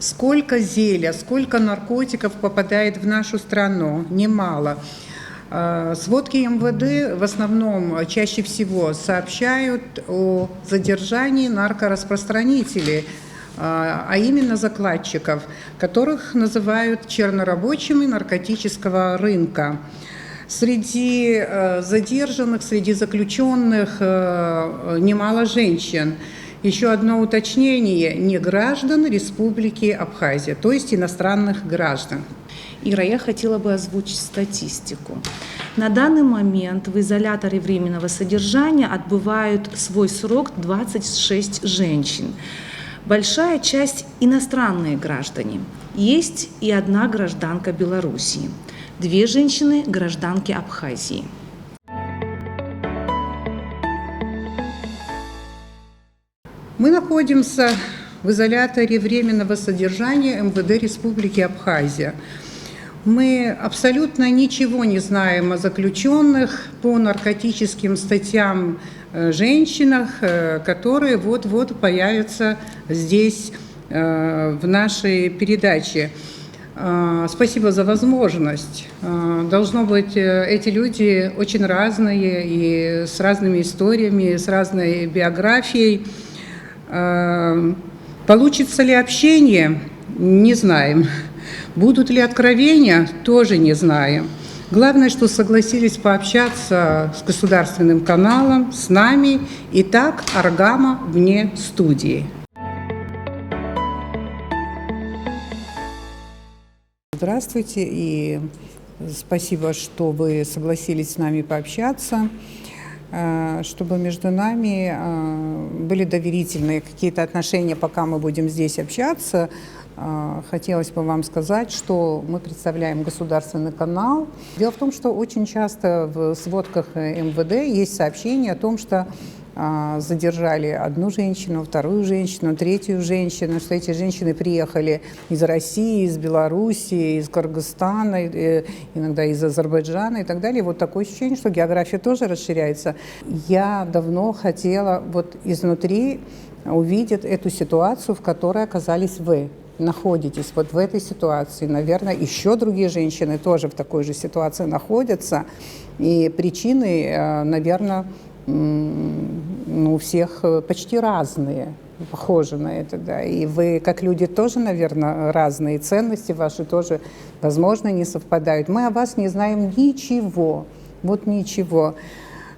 Сколько зелья, сколько наркотиков попадает в нашу страну? Немало. Сводки МВД в основном чаще всего сообщают о задержании наркораспространителей, а именно закладчиков, которых называют чернорабочими наркотического рынка. Среди задержанных, среди заключенных немало женщин. Еще одно уточнение: не граждан Республики Абхазия, то есть иностранных граждан. Ира, я хотела бы озвучить статистику. На данный момент в изоляторе временного содержания отбывают свой срок 26 женщин. Большая часть иностранные граждане. Есть и одна гражданка Белоруссии. 2 женщины гражданки Абхазии. Мы находимся в изоляторе временного содержания МВД Республики Абхазия. Мы абсолютно ничего не знаем о заключенных по наркотическим статьям женщинах, которые вот-вот появятся здесь, в нашей передаче. Спасибо за возможность. Должно быть, эти люди очень разные и с разными историями, с разной биографией. Получится ли общение? Не знаем. Будут ли откровения? Тоже не знаем. Главное, что согласились пообщаться с государственным каналом, с нами. Итак, Аргама вне студии. Здравствуйте и спасибо, что вы согласились с нами пообщаться, чтобы между нами были доверительные какие-то отношения, пока мы будем здесь общаться. Хотелось бы вам сказать, что мы представляем государственный канал. Дело в том, что очень часто в сводках МВД есть сообщение о том, что задержали одну женщину, вторую женщину, третью женщину, что эти женщины приехали из России, из Белоруссии, из Кыргызстана, иногда из Азербайджана и так далее. Вот такое ощущение, что география тоже расширяется. Я давно хотела вот изнутри увидеть эту ситуацию, в которой оказались вы. Находитесь вот в этой ситуации. Наверное, еще другие женщины тоже в такой же ситуации находятся. И причины, наверное, у всех почти разные, похожи на это, да. И вы, как люди, тоже, наверное, разные, ценности ваши тоже, возможно, не совпадают. Мы о вас не знаем ничего, вот ничего.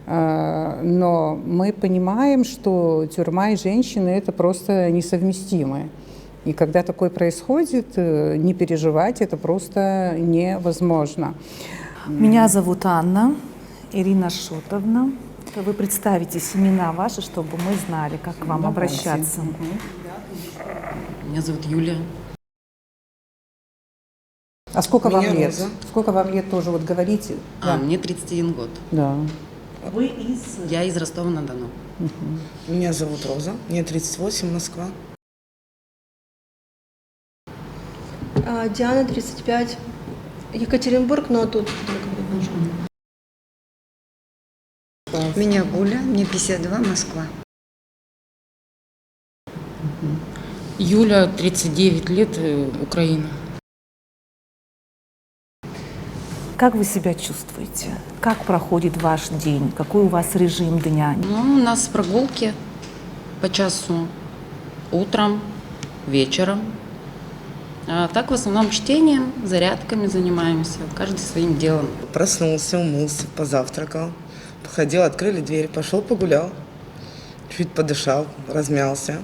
Но мы понимаем, что тюрьма и женщины – это просто несовместимые. И когда такое происходит, не переживать это просто невозможно. Меня зовут Анна, Ирина Шотовна. Вы представите имена ваши, чтобы мы знали, как к вам обращаться. Меня зовут Юлия. А сколько вам лет? Роза. Сколько вам лет тоже, вот говорите? Да. Мне 31 год. Да. Вы из... Я из Ростова-на-Дону. Меня зовут Роза, мне 38, Москва. Диана, 35, Екатеринбург, но тут Меня Гуля, мне 52, Москва. Юля, 39 лет, Украина. Как вы себя чувствуете? Как проходит ваш день? Какой у вас режим дня? Ну, у нас прогулки по часу утром, вечером. А так в основном чтением, зарядками занимаемся, каждый своим делом. Проснулся, умылся, позавтракал, походил, открыли дверь, пошел погулял, чуть подышал, размялся.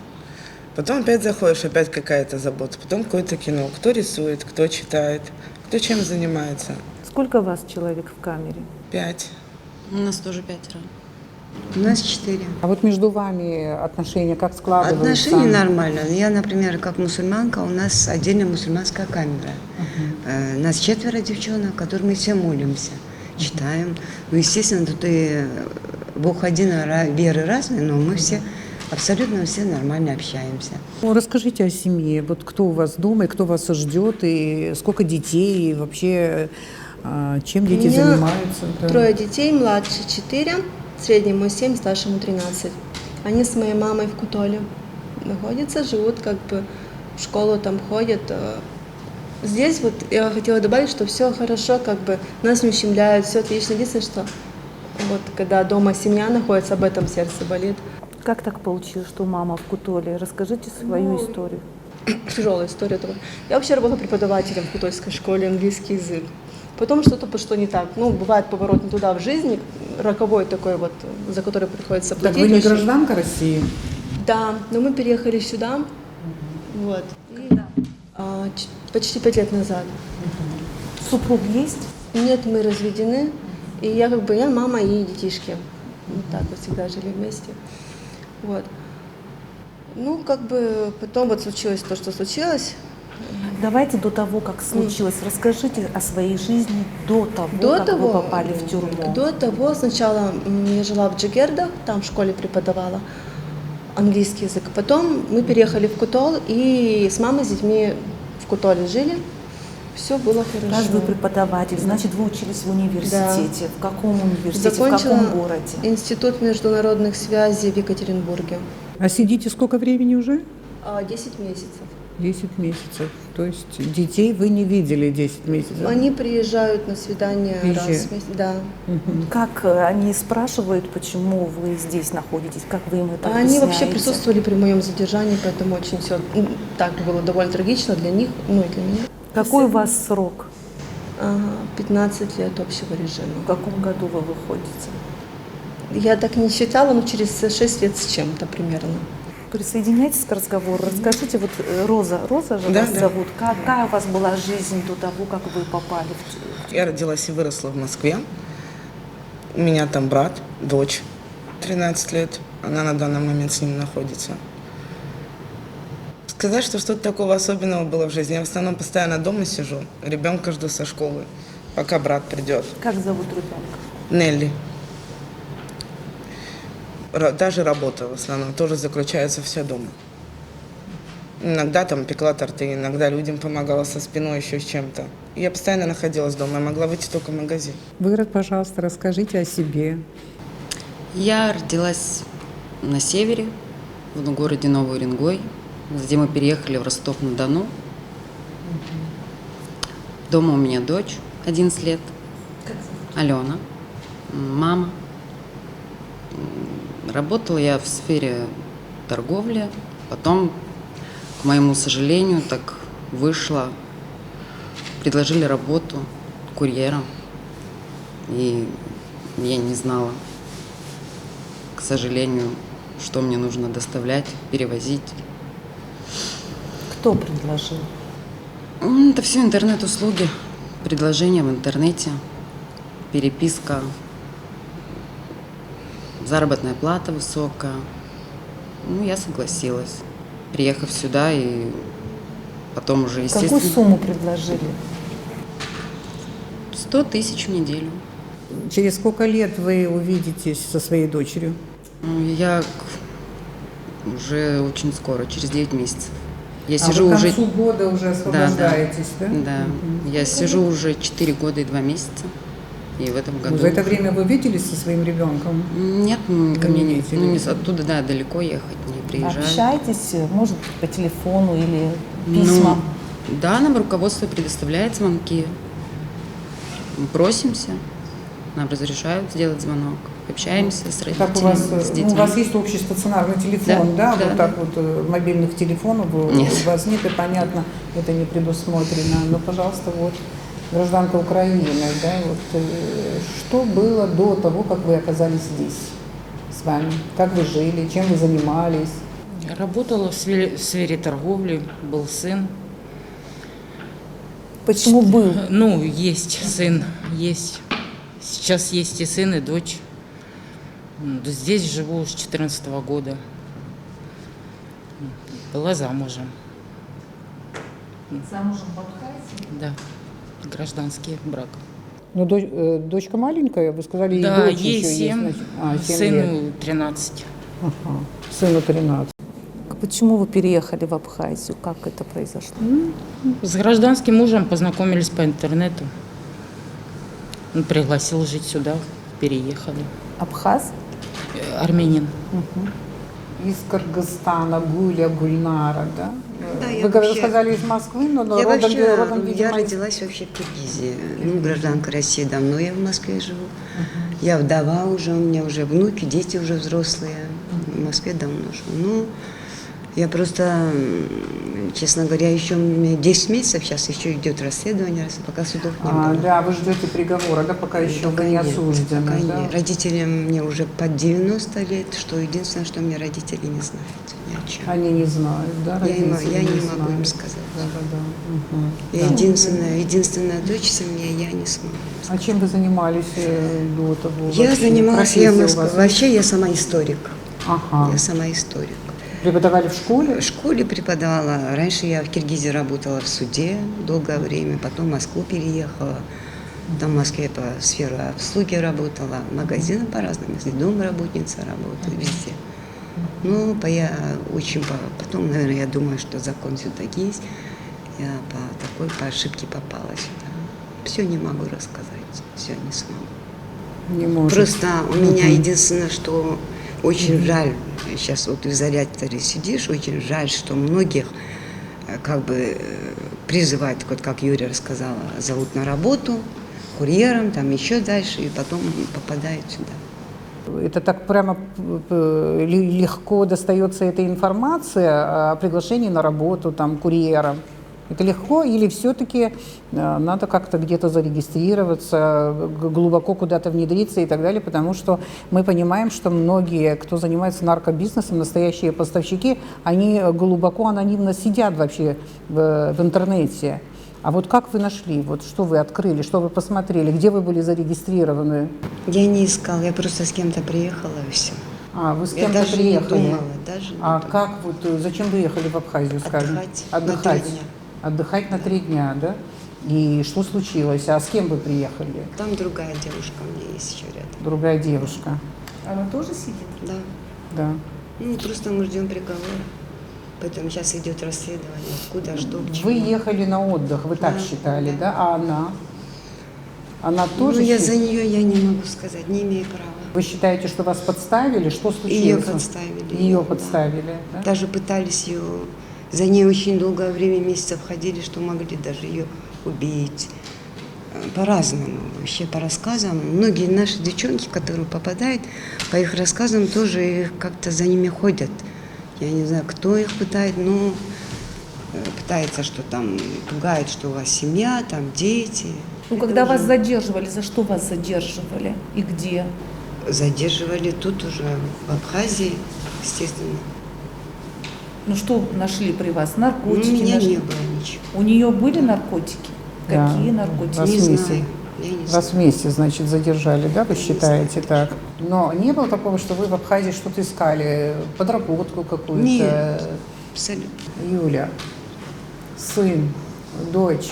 Потом опять заходишь, опять какая-то забота, потом какое-то кино. Кто рисует, кто читает, кто чем занимается. Сколько вас человек в камере? 5. У нас тоже 5. У нас 4. А вот между вами отношения как складываются? Отношения нормально. Я, например, как мусульманка, у нас отдельная мусульманская камера. Нас 4 девчонок, которым мы все молимся, читаем. Ну, естественно, тут и Бог один, а веры разные, но мы все абсолютно все нормально общаемся. Ну, расскажите о семье. Вот кто у вас дома, и кто вас ждет, и сколько детей, и вообще чем дети занимаются? Да. 3 детей, младше 4, среднему 7, старшему 13. Они с моей мамой в Кутоле находятся, живут как бы в школу там ходят. Здесь вот я хотела добавить, что все хорошо, как бы нас не ущемляют, все отлично. Единственное, что вот когда дома семья находится, об этом сердце болит. Как так получилось, что мама в Кутоле? Расскажите свою историю. Тяжелая история такая. Я вообще работала преподавателем в кутольской школе, английский язык. Потом что-то пошло не так. Ну, бывает поворот не туда в жизни, роковой такой вот, за который приходится Так платить. вы не очень. гражданка России? Да, но мы переехали сюда, вот, и, почти 5 лет назад. Супруг есть? Нет, мы разведены, и я как бы, я мама и детишки. Вот так вот всегда жили вместе. Вот. Ну, как бы потом вот случилось то, что случилось. Давайте до того, как случилось, расскажите о своей жизни до того, как вы попали в тюрьму. До того сначала я жила в Джигердах, там в школе преподавала английский язык. Потом мы переехали в Кутол и с мамой, с детьми в Кутоле жили. Все было хорошо. Раз вы преподаватель, значит, вы учились в университете. В каком университете, в Закончила каком городе? Институт международных связей в Екатеринбурге. А сидите сколько времени уже? 10 месяцев. 10 месяцев. То есть детей вы не видели 10 месяцев? Они приезжают на свидание раз Приезжают. в месяц. Да. Как они спрашивают, почему вы здесь находитесь? Как вы им это Они объясняете? вообще присутствовали при моем задержании, поэтому очень все так было довольно трагично для них, ну и для меня. Какой у вас срок? 15 лет общего режима. В каком году вы выходите? Я так не считала, но через 6 лет с чем-то примерно. Присоединяйтесь к разговору. Расскажите, вот Роза же Да, вас да. зовут. Какая у вас была жизнь до того, как вы попали в тюрьму? Я родилась и выросла в Москве. У меня там брат, дочь, 13 лет. Она на данный момент с ним находится. Сказать, что что-то такого особенного было в жизни. Я в основном постоянно дома сижу, ребенка жду со школы, пока брат придет. Как зовут ребенка? Нелли. Даже работа в основном тоже заключается все дома. Иногда там пекла торты, иногда людям помогала со спиной, еще с чем-то. Я постоянно находилась дома, я могла выйти только в магазин. Вы, пожалуйста, расскажите о себе. Я родилась на севере, в городе Новый Уренгой. Затем мы переехали в Ростов-на-Дону. Дома у меня дочь, 11 лет, Алена, мама. Работала я в сфере торговли, потом, к моему сожалению, так вышло, предложили работу курьером, и я не знала, к сожалению, что мне нужно доставлять, перевозить. Кто предложил? Это все интернет-услуги, предложения в интернете, переписка, заработная плата высокая. Ну, я согласилась, приехав сюда, и потом уже, естественно, Какую сумму предложили? 100 тысяч в неделю. Через сколько лет вы увидитесь со своей дочерью? Я уже очень скоро, через 9 месяцев. Я А сижу вы к уже... концу года уже освобождаетесь, да? Да, я сижу уже 4 года и 2 месяца. И в этом году... За это время вы виделись со своим ребенком? Нет, ко мне не, видите, ну, не видите. оттуда, да, далеко ехать, не приезжаю. Общаетесь, может быть, по телефону или письма? Ну, да, нам руководство предоставляет звонки. Мы просимся, нам разрешают сделать звонок. Общаемся с родителями, Как у вас, с детьми. у вас есть общий стационарный телефон, да? Да, Вот да. так вот мобильных телефонов Нет. у вас нет, и понятно, это не предусмотрено. Но, пожалуйста, вот гражданка Украины, да, вот что было до того, как вы оказались здесь с вами? Как вы жили, чем вы занимались? Работала в сфере торговли, был сын. Почему был? Ну, есть сын, есть. Сейчас есть и сын, и дочь. Здесь живу с 2014 года. Была замужем. Замужем в Абхазии? Да, гражданский брак. Ну, дочка маленькая, вы сказали, и Да, дочь ей еще 7, есть. 7 лет. сыну 13. Ага. Сыну 13. Почему вы переехали в Абхазию? Как это произошло? С гражданским мужем познакомились по интернету. Он пригласил жить сюда, переехали. Абхаз? Армянин. из Кыргызстана, Гуля, Гульнара, да? Да, Вы я вообще- сказали из Москвы, но Я родом, вообще, родом, я видимо, из- родилась вообще в Киргизии. Ну, гражданка России давно я в Москве живу. Я вдова уже, у меня уже внуки, дети уже взрослые. В Москве давно живу. Ну, я просто, честно говоря, еще у меня 10 месяцев, сейчас еще идет расследование, пока судов не было. Да, вы ждете приговора, да, пока еще Пока вы не нет, осуждены, пока да? нет. Родителям мне уже под 90 лет, что единственное, что мне родители не знают ни о чем. Они не знают, да? Я не родители я не могу им знают. сказать. Да, да, да. Мгм. Я Да. единственная дочь в семье, я не смогу. А чем вы занимались до того? Я вообще? занималась, Профессия у вас? вообще я сама историк. Ага. Я сама историк. Преподавали в школе? В школе преподавала. Раньше я в Киргизии работала в суде долгое время, потом в Москву переехала. Там в Москве по сферу обслуги работала, магазины по-разному, если домработница работала, везде. Ну, потом, наверное, я думаю, что закон все-таки есть. Я по ошибке попала сюда. Все не могу рассказать, все не смогу. Не может. Просто у меня единственное, что очень жаль, сейчас вот в изоляторе сидишь, очень жаль, что многих призывают, вот как Юрия рассказала, зовут на работу, курьером, там еще дальше, и потом попадают сюда. Это так прямо легко достается эта информация о приглашении на работу, там, курьером. Это легко или все-таки надо как-то где-то зарегистрироваться, глубоко куда-то внедриться и так далее, потому что мы понимаем, что многие, кто занимается наркобизнесом, настоящие поставщики, они глубоко анонимно сидят вообще в интернете. А вот как вы нашли, вот что вы открыли, что вы посмотрели, где вы были зарегистрированы? Я не искала, я просто с кем-то приехала и все. А, вы с Я кем-то даже не приехали? думала, даже не А думала. как вот, зачем вы ехали в Абхазию, скажем? Отдыхать на 3 дня. Отдыхать на 3 дня, да? И что случилось? А с кем вы приехали? Там другая девушка у меня есть еще рядом. Другая девушка. Она тоже сидит? Да. Да. Ну, просто мы ждем приговора. Поэтому сейчас идет расследование, куда, что, к чему. Вы ехали на отдых, вы так Да, считали, да. да? А она? Она тоже Ну, я считает? за нее я не могу сказать, не имею права. Вы считаете, что вас подставили? Что случилось? Ее подставили. Ее да. подставили, да? Даже пытались ее, за ней очень долгое время, месяцев ходили, что могли даже ее убить. По-разному, вообще по рассказам. Многие наши девчонки, которые попадают, по их рассказам тоже как-то за ними ходят. Я не знаю, кто их пытает, но пытается, что там пугает, что у вас семья, там дети. Ну, Это когда уже вас задерживали, за что вас задерживали и где? задерживали тут уже, в Абхазии, естественно. Ну, что нашли при вас? Ну, Наркотики у меня нашли? не было ничего. У нее были наркотики? Да. Какие наркотики? Вас Не вместе. знаю. Я не Вас знаю. вместе, значит, задержали, да, вы Не считаете знаю. так? Но не было такого, что вы в Абхазии что-то искали, подработку какую-то? Нет. Абсолютно. Юля, сын, дочь,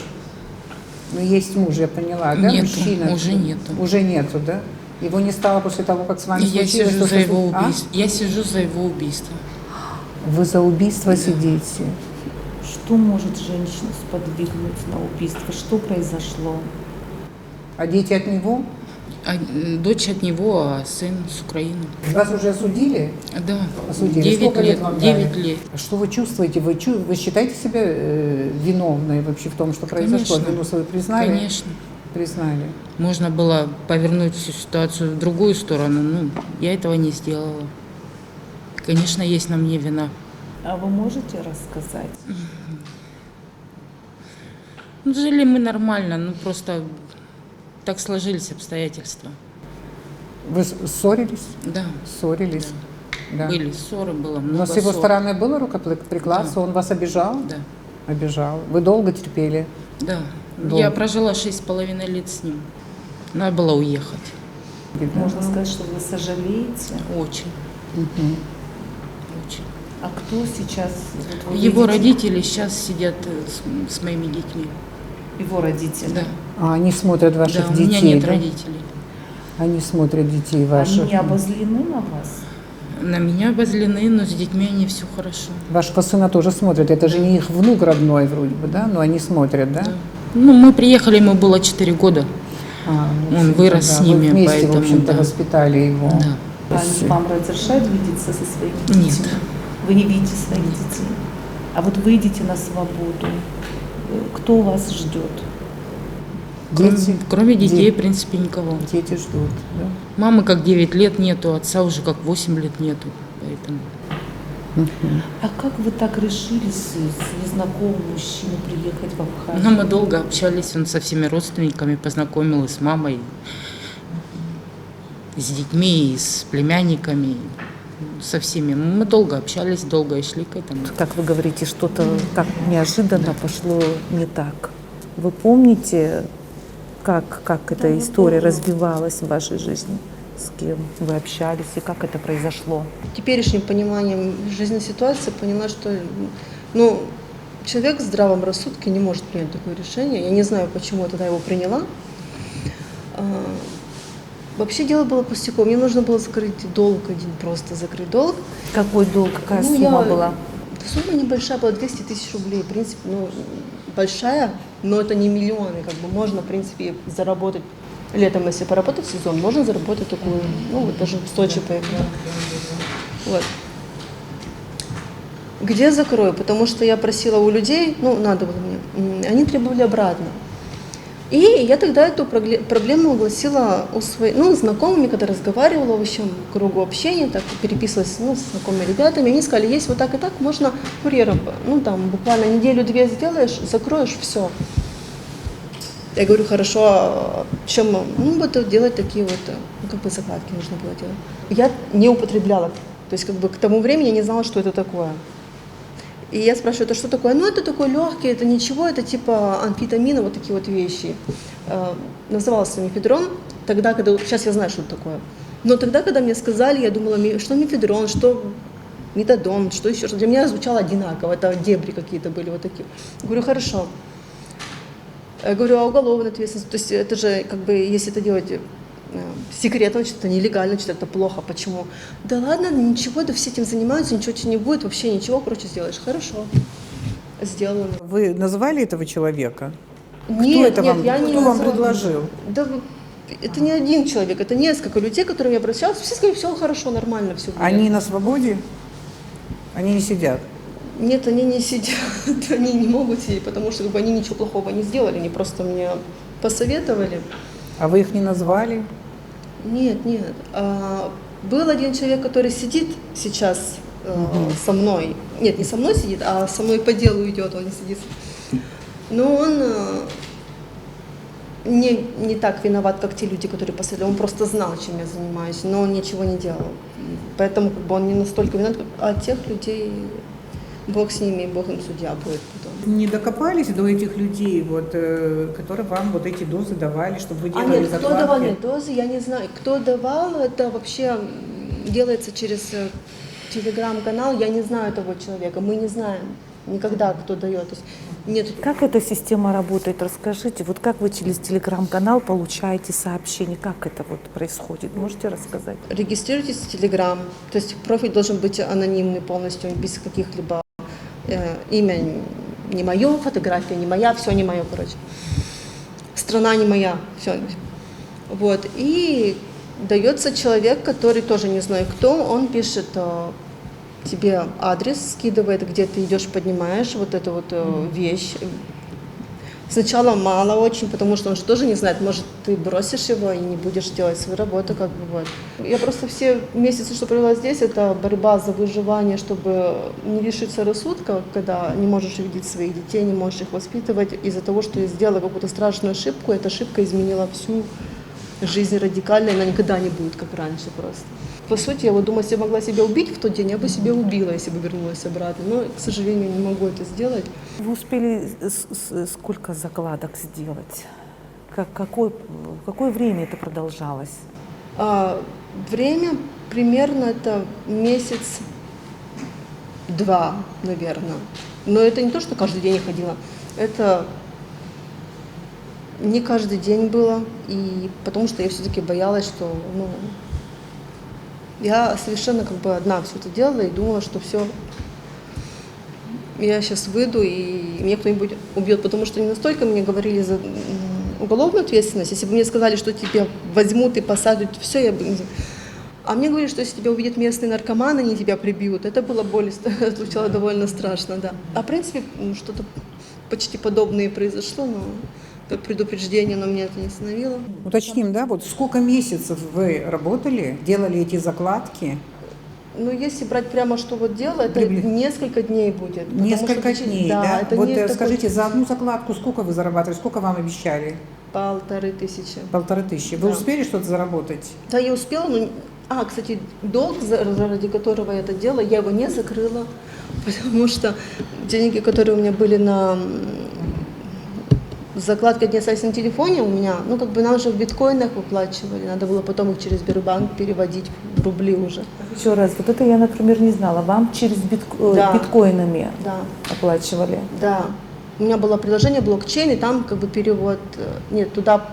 ну есть муж, я поняла, да, Нету, мужчина? уже нету. Уже нету, да? Его не стало после того, как с вами Я случилось? сижу то, за что его А? убийство. Я сижу за его убийство. Вы за убийство сидите? Что может женщину сподвигнуть на убийство? Что произошло? А дети от него? Дочь от него, а сын с Украины. Вас уже осудили? Да, Осудили. 9 Сколько лет лет. вам 9 дали? лет. Что вы чувствуете? Вы считаете себя виновной вообще в том, что произошло? Конечно. Вину свою признали? Конечно. Признали. Можно было повернуть всю ситуацию в другую сторону, но я этого не сделала. Конечно, есть на мне вина. А вы можете рассказать? Ну, жили мы нормально, ну просто так сложились обстоятельства. Вы ссорились? Да, Ссорились? Да. были ссоры, было много Но с его ссор. стороны было рукоприкладство? Он вас обижал? Да, Обижал. Вы долго терпели? да. Долго. Я прожила 6,5 лет с ним. Надо было уехать. Можно сказать, что вы сожалеете? Очень, Мгм. очень. А кто сейчас? Вот вы Его видите, родители сейчас сидят с моими детьми. Его родители? Да, А они смотрят ваших да, у детей, меня нет да? родителей. Они смотрят детей ваших. Они обозлены на вас? На меня обозлены, но с детьми они все хорошо. Вашего сына тоже смотрят. Это же не их внук родной вроде бы, да? Но они смотрят, да? Да. Ну, мы приехали, ему было 4 года. А, в Он общем-то, вырос да. с ними, Вы вместе, поэтому, в общем-то, да. воспитали его. Да. Вам разрешают видеться со своими детьми? Нет. Вы не видите своих детей. А вот выйдете на свободу. Кто вас ждет? Дети, Кроме детей, Де- в принципе, никого. дети ждут. Да? Мамы как 9 лет нету, отца уже как 8 лет нету. Поэтому А как вы так решились с незнакомым мужчиной приехать в Абхазию? ну, мы долго общались, он со всеми родственниками познакомил, и с мамой, и с детьми, и с племянниками, со всеми. Мы долго общались, долго и шли к этому. Как вы говорите, что-то так неожиданно пошло не так. Вы помните, как эта история развивалась в вашей жизни? С кем вы общались и как это произошло? Теперешним пониманием жизненной ситуации поняла, что ну, человек в здравом рассудке не может принять такое решение. Я не знаю, почему я тогда его приняла. Вообще дело было пустяком. Мне нужно было закрыть долг один, просто закрыть долг. Какой долг, какая Ну, сумма я- была? Сумма небольшая была, 200 тысяч рублей. В принципе, ну, большая, но это не миллионы. Как бы можно, в принципе, заработать летом, если поработать сезон, можно заработать такую, ну, вот даже в Сочи поехать. Вот. Где закрою? Потому что я просила у людей, ну, надо было мне, они требовали обратно. И я тогда эту проблему огласила у своих, ну, знакомыми, когда разговаривала, в общем, в кругу общения, так переписывалась, ну, с знакомыми ребятами, они сказали, есть вот так и так, можно курьером, ну, там, буквально неделю-две сделаешь, закроешь, все. Я говорю, хорошо, а чем, ну, буду делать такие вот, ну, как бы закладки нужно было делать. Я не употребляла, то есть, как бы, к тому времени я не знала, что это такое. И я спрашиваю, это что такое? Ну, это такой легкий, это ничего, это типа амфетамины, вот такие вот вещи. Назывался мефедрон, тогда, когда, сейчас я знаю, что это такое. Но тогда, когда мне сказали, я думала, что мефедрон, что метадон, что еще, что для меня звучало одинаково, это дебри какие-то были вот такие. Говорю, хорошо. Я говорю, а уголовная ответственность, то есть это же, как бы, если это делать секретно, значит, это нелегально, значит, это плохо. Почему? Да ладно, ничего, да все этим занимаются, ничего не будет, вообще ничего, короче, сделаешь. Хорошо. Сделаю. Вы называли этого человека? Нет, Кто это нет, вам, я не кто вам назвала. предложил? Да это не один человек, это несколько людей, к которым я обращалась. Все сказали, все хорошо, нормально, все будет. Они на свободе? Они не сидят? Нет, они не сидят, они не могут сидеть, потому что как бы, они ничего плохого не сделали, они просто мне посоветовали. А вы их не назвали? Нет, нет. Был один человек, который сидит сейчас со мной. Нет, не со мной сидит, а со мной по делу идет, он не сидит. Но он не так виноват, как те люди, которые посоветовали. Он просто знал, чем я занимаюсь, но он ничего не делал. Поэтому как бы, он не настолько виноват, а тех людей Бог с ними, Бог им судья будет потом. Не докопались до этих людей, вот, которые вам вот эти дозы давали, чтобы вы делали Нет, кто закладки? давал, нет, дозы, я не знаю. Кто давал, это вообще делается через телеграм-канал, я не знаю этого человека, мы не знаем никогда, кто дает. То есть нет. Как эта система работает? Расскажите, вот как вы через телеграм-канал получаете сообщения? Как это вот происходит? Можете рассказать? Регистрируйтесь в Telegram, то есть профиль должен быть анонимный полностью, без каких-либо имя не мое, фотография не моя, все не мое, короче. Страна не моя, все. Вот, и дается человек, который тоже не знаю кто, он пишет тебе адрес, скидывает, где ты идешь, поднимаешь вот эту вот вещь. Сначала мало очень, потому что он же тоже не знает, может, ты бросишь его и не будешь делать свою работу, как бы вот. Я просто все месяцы, что провела здесь, это борьба за выживание, чтобы не лишиться рассудка, когда не можешь видеть своих детей, не можешь их воспитывать из-за того, что я сделала какую-то страшную ошибку, эта ошибка изменила всю жизнь радикально, и она никогда не будет, как раньше просто. По сути, я вот думаю, если я могла себя убить в тот день, я бы себя убила, если бы вернулась обратно. Но, к сожалению, не могу это сделать. Вы успели сколько закладок сделать? Какое время это продолжалось? Время примерно это месяц-два, наверное. Но это не то, что каждый день я ходила. Это не каждый день было. И потому что я все-таки боялась, что я совершенно как бы одна все это делала и думала, что все, я сейчас выйду и меня кто-нибудь убьет, потому что не настолько мне говорили за уголовную ответственность. Если бы мне сказали, что тебя возьмут и посадят, все, я бы не... А мне говорили, что если тебя увидят местные наркоманы, они тебя прибьют. Это было звучало довольно страшно, да. А в принципе, что-то почти подобное произошло, но как предупреждение, но меня это не остановило. Уточним, да, вот сколько месяцев вы работали, делали эти закладки? Ну, если брать прямо, что вот дело, это несколько дней будет. потому Несколько что, дней, да? Это Вот не такой- скажите, за одну закладку сколько вы зарабатывали, сколько вам обещали? 1500. 1500. Вы Да. успели что-то заработать? Да, я успела, но... кстати, долг, ради которого я это делала, я его не закрыла, потому что деньги, которые у меня были на закладке, не остались на телефоне у меня, нам же в биткоинах выплачивали, надо было потом их через Сбербанк переводить в рубли уже. Еще раз, вот это я, например, не знала. Вам через Да. биткоинами Да, оплачивали? да. У меня было приложение блокчейн, и там перевод, туда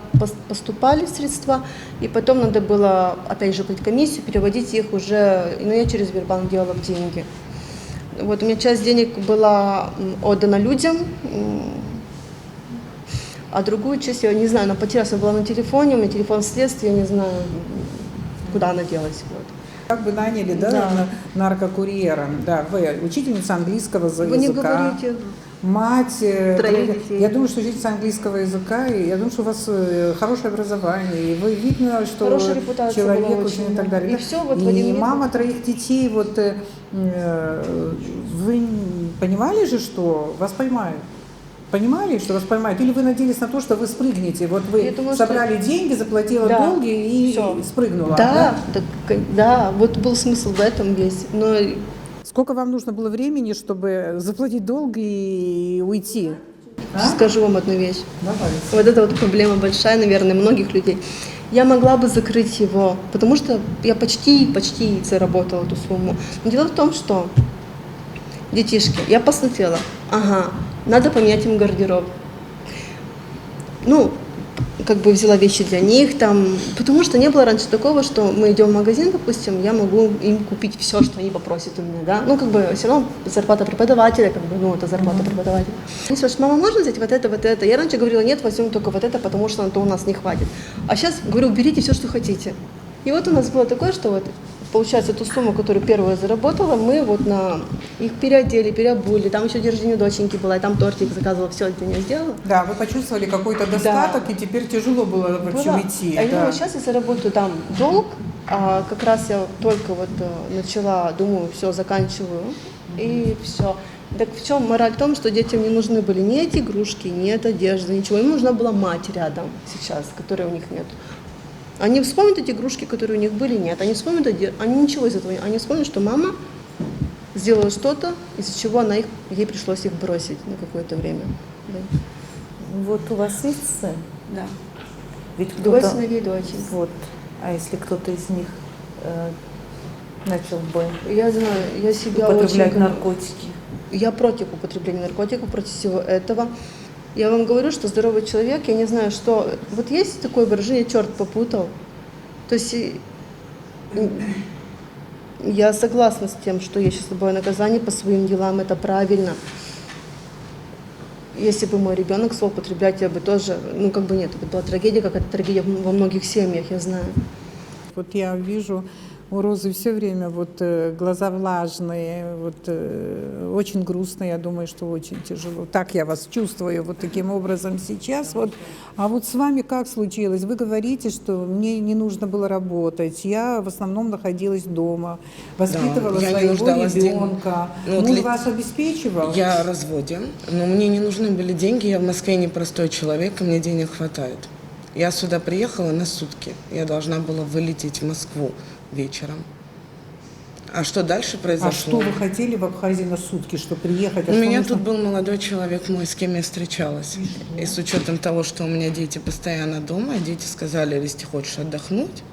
поступали средства, и потом надо было, опять же, платить комиссию, переводить их уже, я через Сбербанк делала деньги. Вот у меня часть денег была отдана людям, а другую часть, я не знаю, она потерялась, она была на телефоне, у меня телефон в следствии, я не знаю, куда она делась. Вот. Как бы наняли, да, Да. наркокурьера? Да, вы учительница английского языка. Вы не говорите, Мать, Троих детей. Я думаю, что учительница английского языка, и я думаю, что у вас хорошее образование, и вы видно, что Хорошая репутация была человек очень, очень и так да. далее. И да? всё вот в И один миг. мама 3 детей, вот вы понимали же, что вас поймают? Понимали, что вас поймают? Или вы надеялись на то, что вы спрыгнете? Вот вы Я думаю, что- собрали деньги, заплатила Да, долги и всё. спрыгнула. Да, вот был смысл в этом весь. Но Сколько вам нужно было времени, чтобы заплатить долг и уйти? скажу вам одну вещь. Давай. Вот это вот проблема большая, наверное, многих людей. Я могла бы закрыть его, потому что я почти заработала эту сумму. Но дело в том, что детишки, я посмотрела, надо поменять им гардероб. Взяла вещи для них там, потому что не было раньше такого, что мы идем в магазин, допустим, я могу им купить все, что они попросят у меня, да, все равно зарплата преподавателя, это зарплата преподавателя. Они спрашивают, мама, можно взять вот это? Я раньше говорила, нет, возьмем только вот это, потому что на то у нас не хватит. А сейчас говорю, берите все, что хотите. И вот у нас было такое, что получается, ту сумму, которую первую я заработала, мы на их переодели, переобули, там еще день рождения доченьки была, я там тортик заказывала, все для нее сделала. Да, вы почувствовали какой-то достаток, и теперь тяжело было вообще уйти. Я да. думаю, сейчас я заработаю там долг, а как раз я только начала, думаю, все, заканчиваю, и все. Так в чем мораль? В том, что детям не нужны были ни эти игрушки, ни эта одежда, ничего. Им нужна была мать рядом сейчас, которой у них нет. Они вспомнят эти игрушки, которые у них были, нет. Они вспомнят, они ничего из этого не... Они вспомнят, что мама сделала что-то, из-за чего ей пришлось их бросить на какое-то время. Да. Вот у вас есть сын? Да. Ведь Двое кто-то... сыновей, дочери. Вот. А если кто-то из них начал бы Я знаю, я себя употреблять очень... наркотики? Я против употребления наркотиков, против всего этого. Я вам говорю, что здоровый человек, я не знаю, что... Вот есть такое выражение «черт попутал». То есть я согласна с тем, что есть слабое наказание по своим делам, это правильно. Если бы мой ребенок стал употреблять, я бы тоже... нет, это была трагедия, как это трагедия во многих семьях, я знаю. Вот я вижу у Розы все время глаза влажные, очень грустно, я думаю, что очень тяжело. Так я вас чувствую таким образом сейчас. А с вами как случилось? Вы говорите, что мне не нужно было работать, я в основном находилась дома, воспитывала я не своего нуждалась в ребенка. Муж вас обеспечивал? Я в разводе, но мне не нужны были деньги, я в Москве непростой человек, и мне денег хватает. Я сюда приехала на сутки, я должна была вылететь в Москву вечером. А что дальше произошло? А что вы хотели в Абхазии на сутки, чтобы приехать? У меня тут был молодой человек мой, с кем я встречалась. И с учетом того, что у меня дети постоянно дома, дети сказали, если ты хочешь отдохнуть,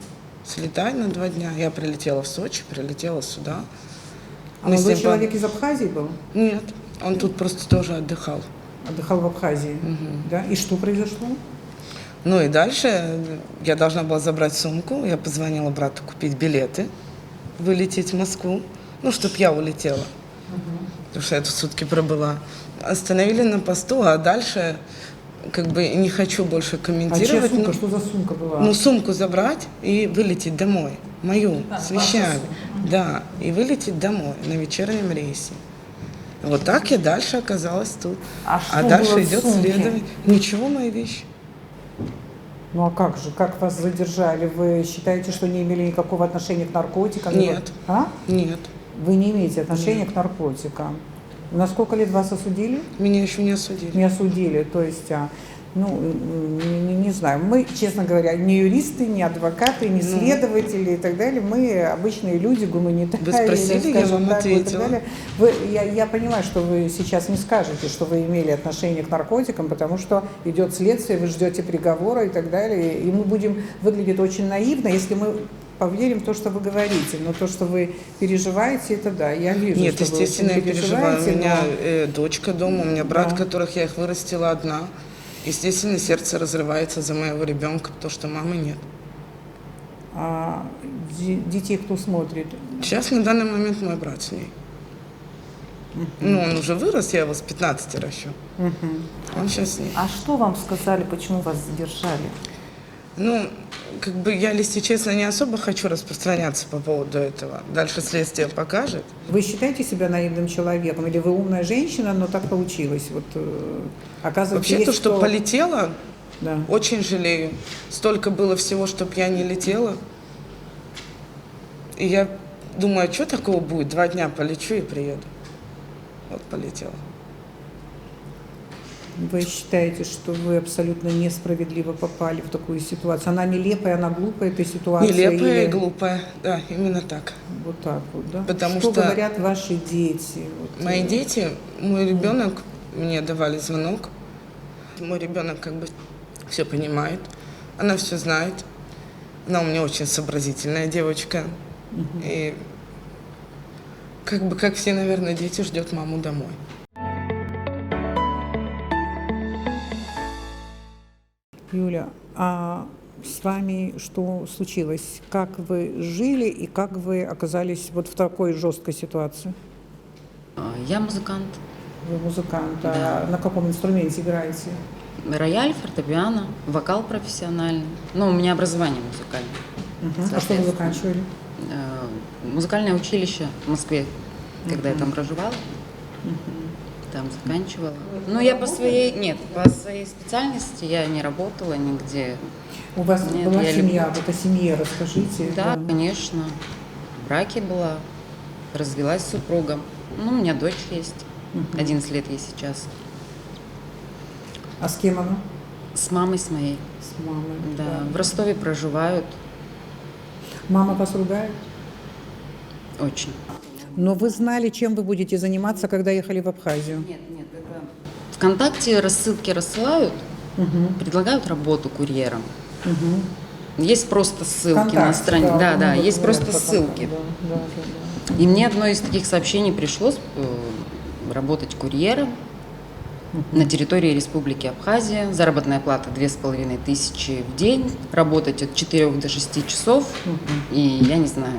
слетай на 2 дня. Я прилетела в Сочи, прилетела сюда. А молодой человек из Абхазии был? Нет, он тут просто тоже отдыхал. Отдыхал в Абхазии, да? И что произошло? И дальше я должна была забрать сумку, я позвонила брату купить билеты, вылететь в Москву, чтобы я улетела, потому что я тут сутки пробыла. Остановили на посту, а дальше как бы не хочу больше А чья комментировать. сумка? но- Что за сумка была? Ну, сумку забрать и вылететь домой. Мою, с вещами. Да, и вылететь домой на вечернем рейсе. Вот так я дальше оказалась тут. А что было дальше в идет сумке? следование. Ничего, мои вещи. Ну а как же? Как вас задержали? Вы считаете, что не имели никакого отношения к наркотикам? Нет. А? Нет, Вы не имеете отношения к наркотикам. На сколько лет вас осудили? меня еще не осудили. Не осудили, то есть, не знаю, мы, честно говоря, не юристы, не адвокаты, не следователи и так далее, мы обычные люди, гуманитарии. Вы спросили, я скажем вам так, и так ответила. далее. Я понимаю, что вы сейчас не скажете, что вы имели отношение к наркотикам, потому что идет следствие, вы ждете приговора и так далее, и мы будем выглядеть очень наивно, если мы поверим в то, что вы говорите, но то, что вы переживаете, это да, я вижу, Нет, что естественно, вы я очень переживаю. У переживаете, меня дочка дома, у меня брат, Да. которых я их вырастила одна. Естественно, сердце разрывается за моего ребенка, потому что мамы нет. А детей кто смотрит? Сейчас на данный момент мой брат с ней. Ну, он уже вырос, я его с 15 ращу. Он сейчас с ней. А что вам сказали, почему вас задержали? Ну, как бы я, если честно, не особо хочу распространяться по поводу этого. Дальше следствие покажет. Вы считаете себя наивным человеком, или вы умная женщина, но так получилось? Вот, оказывается, Вообще, есть то, что кто- полетела, Да. очень жалею. Столько было всего, чтобы я не летела. И я думаю, а что такого будет? 2 дня полечу и приеду. Вот полетела. Вы считаете, что вы абсолютно несправедливо попали в такую ситуацию? Она нелепая, она глупая, эта ситуация? Нелепая или- и глупая. Да, именно так. Вот так вот, да? Потому что что говорят ваши дети? Вот, Мои дети, мой ребенок, мне давали звонок. Мой ребенок как бы все понимает, она все знает. Она у меня очень сообразительная девочка. И как бы, как все, наверное, дети, ждет маму домой. Юля, а с вами что случилось? Как вы жили и как вы оказались вот в такой жесткой ситуации? Я музыкант. Вы музыкант, Да. а на каком инструменте играете? Рояль, фортепиано, вокал профессиональный. Ну, у меня образование музыкальное. А что вы заканчивали? Музыкальное училище в Москве, когда я там проживала. Там заканчивала. Ну, я по своей специальности я не работала нигде. У вас Нет, была я семья, люблю. вот о семье расскажите. Да, конечно. В браке была, развелась с супругом. Ну, у меня дочь есть, 11 лет ей сейчас. А с кем она? С мамой с моей, С мамой. да. В Ростове проживают Мама вас ругает? очень. Но вы знали, чем вы будете заниматься, когда ехали в Абхазию? Нет, это... ВКонтакте рассылки рассылают, предлагают работу курьером. Есть просто ссылки на страницу. Да, есть просто ссылки. И мне одно из таких сообщений пришлось работать курьером на территории Республики Абхазия. Заработная плата 2500 в день, работать от 4 до 6 часов. И я не знаю.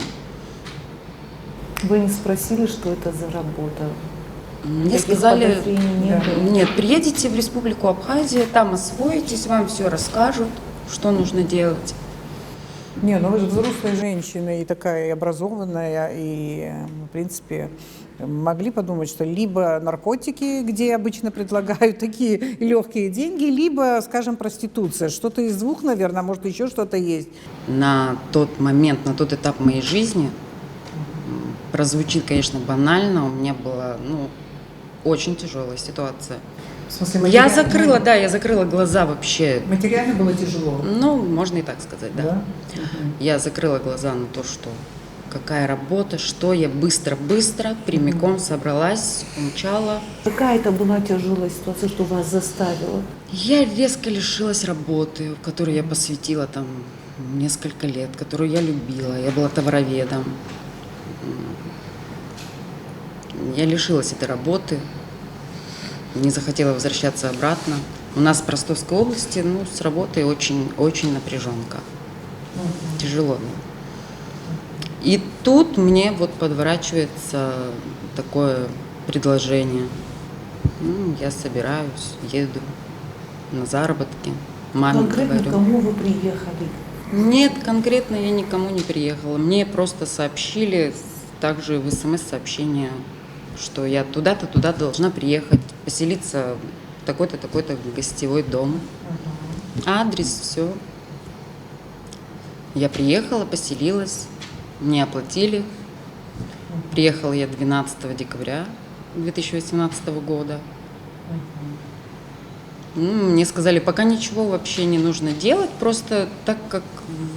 Вы не спросили, что это за работа? Мне Таких сказали, подозрений не было? нет, приедете в Республику Абхазия, там освоитесь, вам все расскажут, что нужно делать. Не, ну вы же взрослая женщина и такая и образованная, и, в принципе, могли подумать, что либо наркотики, где обычно предлагают такие легкие деньги, либо, скажем, проституция. Что-то из двух, наверное, может, еще что-то есть. На тот момент, на тот этап моей жизни, прозвучит, конечно, банально, у меня была, очень тяжелая ситуация. В смысле, Я закрыла глаза вообще. Материально было тяжело. Ну, можно и так сказать, да. Да? Я закрыла глаза на то, что какая работа, что я быстро-быстро прямиком собралась, умчала. Какая это была тяжелая ситуация, что вас заставила? Я резко лишилась работы, в которой я посвятила там несколько лет, которую я любила. Я была товароведом. Я лишилась этой работы, не захотела возвращаться обратно. У нас в Ростовской области, с работой очень напряженка. Тяжело. И тут мне подворачивается такое предложение. Я собираюсь, еду. на заработки. Маме Конкретно говорю. кому вы приехали? Нет, конкретно я никому не приехала. Мне просто сообщили, также в СМС-сообщение, что я туда-то, туда должна приехать, поселиться в такой-то, такой-то гостевой дом. Адрес, все. Я приехала, поселилась, мне оплатили. Приехала я 12 декабря 2018 года. Мне сказали, пока ничего вообще не нужно делать, просто так как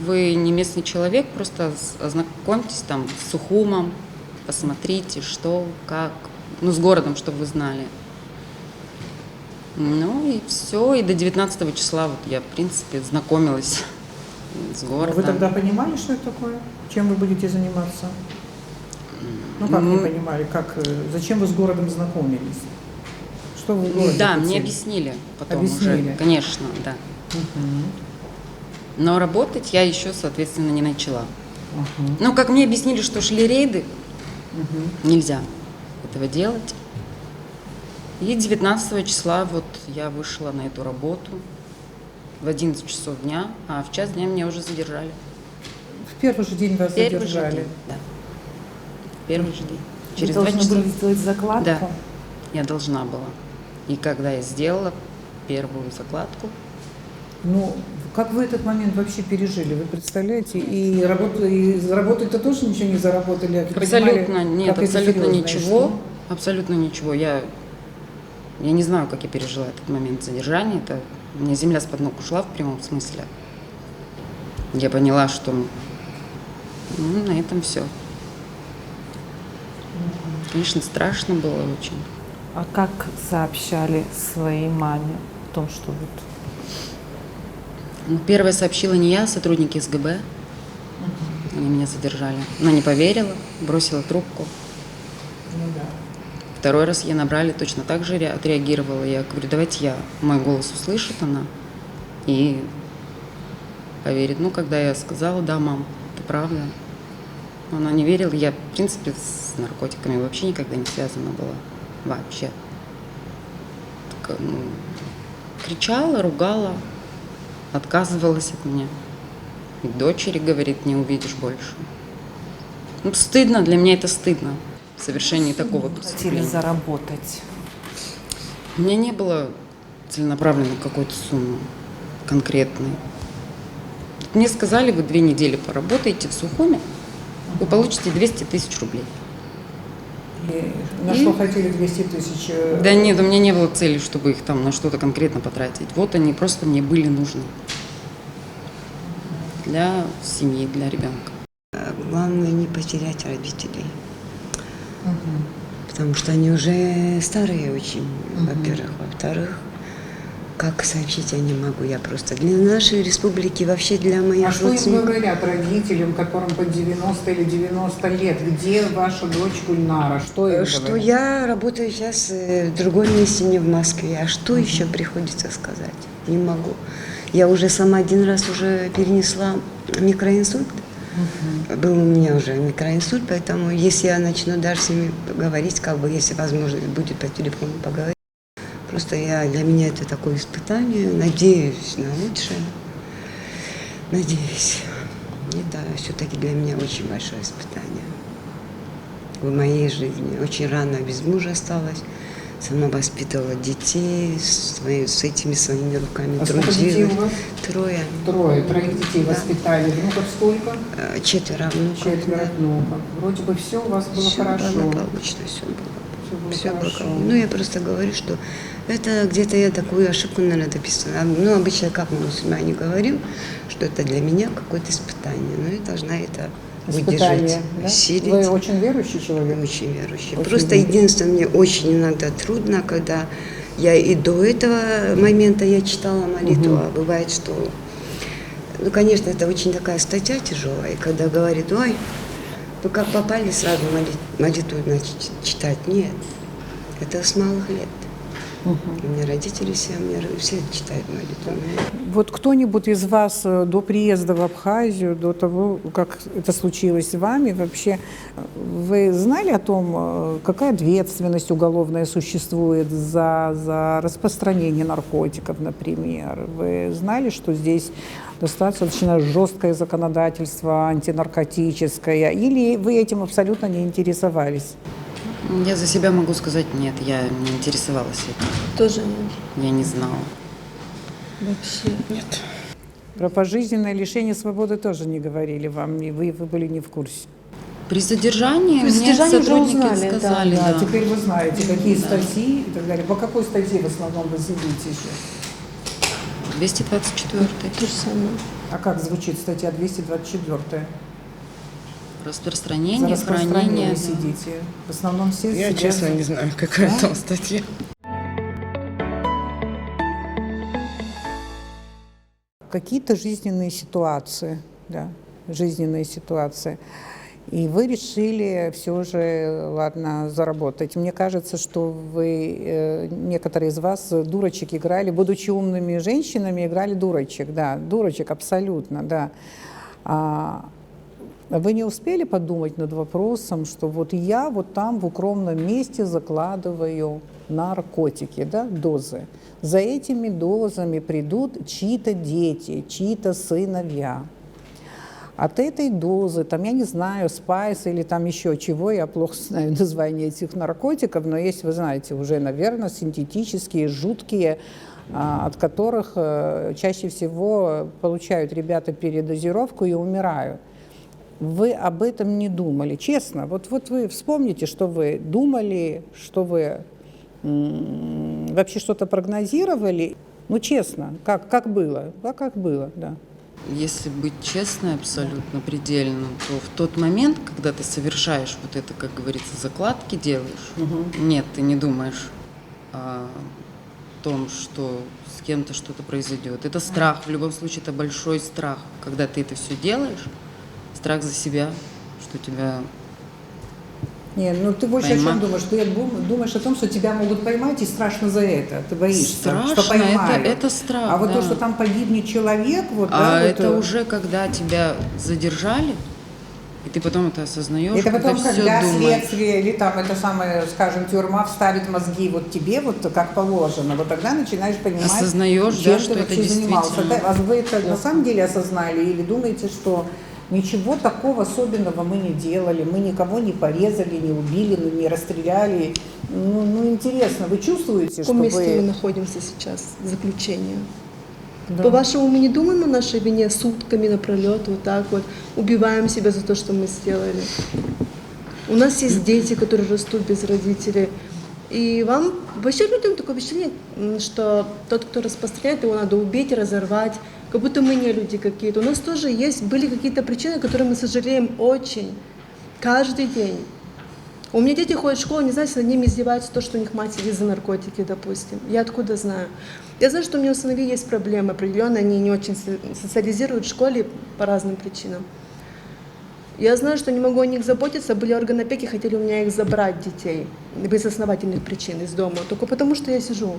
вы не местный человек, просто ознакомьтесь там с Сухумом, посмотрите, что, как, ну, с городом, чтобы вы знали. Ну и все, и до 19 числа вот я, в принципе, знакомилась с городом. Вы тогда понимали, что это такое? Чем вы будете заниматься? Ну как не понимали, зачем вы с городом знакомились? Что вы в городе Да, хотели? мне объяснили потом Объяснили? уже, конечно, да. Но работать я еще, соответственно, не начала. Ну, как мне объяснили, что шли рейды, нельзя этого делать. И 19 числа вот я вышла на эту работу в 11 часов дня, а в час дня меня уже задержали. В первый же день вас Первый же задержали. день, да. Первый же день. Вы Через 2 должны часа. были сделать закладку? Да, я должна была. И когда я сделала первую закладку, Ну, как вы этот момент вообще пережили? Вы представляете? И заработать-то тоже ничего не заработали? а абсолютно понимали, нет, как это абсолютно серьезно, и ничего. что? Абсолютно ничего. Я не знаю, как я пережила этот момент задержания. Это у меня земля с-под ног ушла в прямом смысле. Я поняла, что на этом все. Конечно, страшно было очень. А как сообщали своей маме о том, что вот... Ну, первое сообщила не я, а сотрудники СГБ. Они меня задержали. Она не поверила, бросила трубку. Ну да. Второй раз ей набрали, точно так же отреагировала. Я говорю, давайте мой голос услышит она и поверит. Ну, когда я сказала, да, мам, это правда. Она не верила. Я, в принципе, с наркотиками вообще никогда не связана была. Вообще. Так, кричала, ругала, отказывалась от меня. И дочери, говорит, не увидишь больше. Ну, стыдно, для меня это стыдно. В совершении такого Хотели преступления. заработать? У меня не было целенаправленной какой-то суммы конкретной. Мне сказали, вы 2 недели поработаете в Сухуме, вы получите 200 тысяч рублей. И на что хотели 200 тысяч? Да нет, у меня не было цели, чтобы их там на что-то конкретно потратить. Вот они просто мне были нужны. Для семьи, для ребенка. Главное не потерять родителей. Потому что они уже старые очень, во-первых. Во-вторых, как сообщить я не могу. Я просто для нашей республики, вообще для моих А что им родственников. говорят родителям, которым по 90 или 90 лет? Где ваша дочь Гульнара? Что им Что говорят? я работаю сейчас в другом месте, не в Москве. А что еще приходится сказать? Не могу. Я уже сама один раз уже перенесла микроинсульт. Был у меня уже микроинсульт, поэтому если я начну даже с ними говорить, как бы, если возможность будет по телефону поговорить, просто для меня это такое испытание, надеюсь на лучшее, надеюсь. Это все-таки для меня очень большое испытание в моей жизни. Очень рано без мужа осталась, сама воспитывала детей, с этими своими руками А сколько детей у вас? Трое. Троих детей Да. воспитали. Внуков сколько? 4 внуков. 4 внуков. Вроде бы все у вас было Всё хорошо. благополучно, все было. Все было хорошо. Ну, я просто говорю, что это где-то я такую ошибку, наверное, дописала. Ну, обычно, как мы мусульмане говорим, что это для меня какое-то испытание. Но я должна это выдержать, Испытание, да? усилить. Вы очень верующий человек? Очень верующий. Очень Просто верующий. единственное, мне очень иногда трудно, когда я и до этого момента я читала молитву, а бывает, что... Ну, конечно, это очень такая статья тяжелая, и когда говорит, ой, вы как попали сразу молитву, значит, читать. Нет, это с малых лет. И у меня родители все читают молитву. Вот кто-нибудь из вас до приезда в Абхазию, до того, как это случилось с вами, вообще, вы знали о том, какая ответственность уголовная существует за распространение наркотиков, например? Вы знали, что здесь достаточно жесткое законодательство антинаркотическое, или вы этим абсолютно не интересовались? Я за себя могу сказать, нет, я не интересовалась этим. Тоже нет. Я не знала. Вообще. Нет. Про пожизненное лишение свободы тоже не говорили вам, и вы были не в курсе. При задержании При мне задержании уже сотрудники узнали, да. сказали, да. Теперь вы знаете, какие Да. статьи и так далее. По какой статье в основном вы сидите еще? 224 То же самое. А как звучит статья 224? За распространение, распространение хранение. вы сидите. В основном все Я сидят честно за- не знаю, какая Да? там статья. Какие-то жизненные ситуации, да, жизненные ситуации. И вы решили все же, ладно, заработать. Мне кажется, что вы, некоторые из вас, дурочек играли, будучи умными женщинами, играли дурочек, да, дурочек абсолютно, да. А вы не успели подумать над вопросом, что вот я вот там в укромном месте закладываю наркотики, да, дозы. За этими дозами придут чьи-то дети, чьи-то сыновья. От этой дозы, там, я не знаю, спайс или там еще чего, я плохо знаю название этих наркотиков, но есть, вы знаете, уже, наверное, синтетические, жуткие, от которых чаще всего получают ребята передозировку и умирают. Вы об этом не думали, честно. Вот вы вспомните, что вы думали, что вы вообще что-то прогнозировали. Ну, честно, как было? А как было, да. Если быть честной, абсолютно предельно, то в тот момент, когда ты совершаешь вот это, как говорится, закладки делаешь, нет, ты не думаешь о том, что с кем-то что-то произойдет. Это страх, в любом случае это большой страх, когда ты это все делаешь, страх за себя, что тебя... Не, ну ты больше о чем Поймать. думаешь? Ты думаешь о том, что тебя могут поймать, и страшно за это. Ты боишься, Страшно, что поймают. это страх, А вот да. то, что там погибнет человек, вот, А да, это вот, уже когда тебя задержали, и ты потом это осознаешь, это потом, всё когда думаешь. следствие или там это самое, скажем, тюрьма вставит мозги вот тебе, вот как положено, вот тогда начинаешь понимать, Осознаешь, чем да, ты что это вообще занимался. действительно. Да, а вы это на самом деле осознали или думаете, что ничего такого особенного мы не делали, мы никого не порезали, не убили, не расстреляли. Ну интересно, вы чувствуете, В что каком месте мы вы... находимся сейчас? Заключение. Да. По-вашему, мы не думаем о нашей вине сутками напролет, вот так вот, убиваем себя за то, что мы сделали. У нас есть дети, которые растут без родителей. И вам, вообще людям такое впечатление, что тот, кто распространяет, его надо убить, разорвать, как будто мы не люди какие-то. У нас тоже были какие-то причины, которые мы сожалеем очень, каждый день. У меня дети ходят в школу, не знаю, если над ними издеваются то, что у них мать сидит за наркотики, допустим. Я откуда знаю? Я знаю, что у меня у сыновей есть проблемы определенные, они не очень социализируют в школе по разным причинам. Я знаю, что не могу о них заботиться, были органы опеки, хотели у меня их забрать, детей, без основательных причин из дома, только потому что я сижу.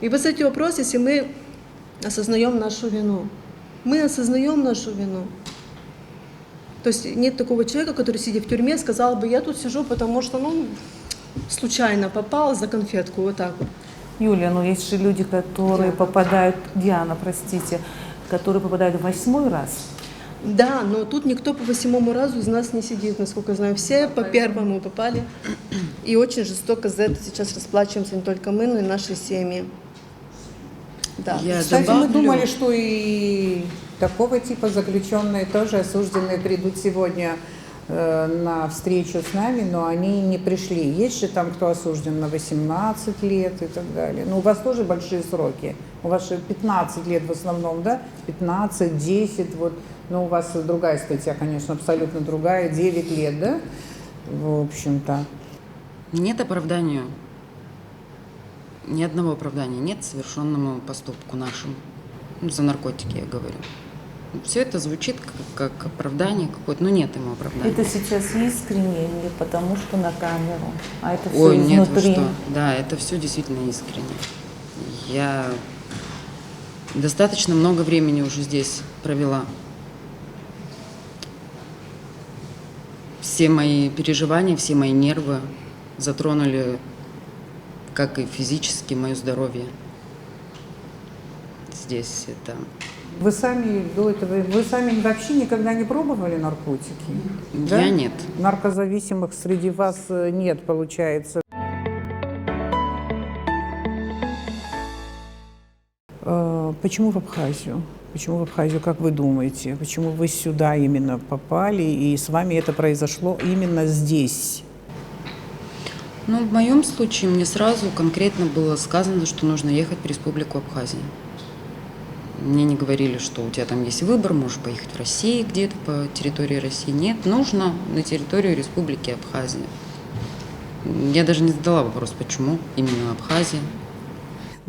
И вот эти вопросы, если мы осознаем нашу вину, мы осознаем нашу вину. То есть нет такого человека, который, сидя в тюрьме, сказал бы, я тут сижу, потому что, случайно попал за конфетку, вот так вот. Юлия, ну есть же люди, которые попадают, Диана, простите, которые попадают в 8-й раз. Да, но тут никто по 8-му разу из нас не сидит, насколько я знаю. Все по 1-му попали. И очень жестоко за это сейчас расплачиваемся не только мы, но и наши семьи. Да. Я Кстати, мы добавлю, думали, что и такого типа заключенные тоже осужденные придут сегодня на встречу с нами, но они не пришли. Есть же там, кто осужден на 18 лет и так далее. Но у вас тоже большие сроки. У вас же 15 лет в основном, да? 15, 10, вот. Но у вас другая статья, конечно, абсолютно другая, 9 лет, да? В общем-то. нет оправдания, ни одного оправдания нет совершенному поступку нашему. За наркотики я говорю. Все это звучит как оправдание какое-то, но нет ему оправдания. Это сейчас искренне или потому что на камеру? А это все Ой, нет, вы изнутри? что? Да, это все действительно искренне. Я достаточно много времени уже здесь провела. Все мои переживания, все мои нервы затронули, как и физически, мое здоровье. Здесь это... Вы сами до этого, вы сами вообще никогда не пробовали наркотики? Я нет. Наркозависимых среди вас нет, получается. Почему в Абхазию? Почему в Абхазию, как вы думаете? Почему вы сюда именно попали, и с вами это произошло именно здесь? Ну, в моем случае мне сразу конкретно было сказано, что нужно ехать в Республику Абхазия. Мне не говорили, что у тебя там есть выбор, можешь поехать в Россию где-то по территории России. Нет, нужно на территорию Республики Абхазия. Я даже не задала вопрос, почему именно Абхазия.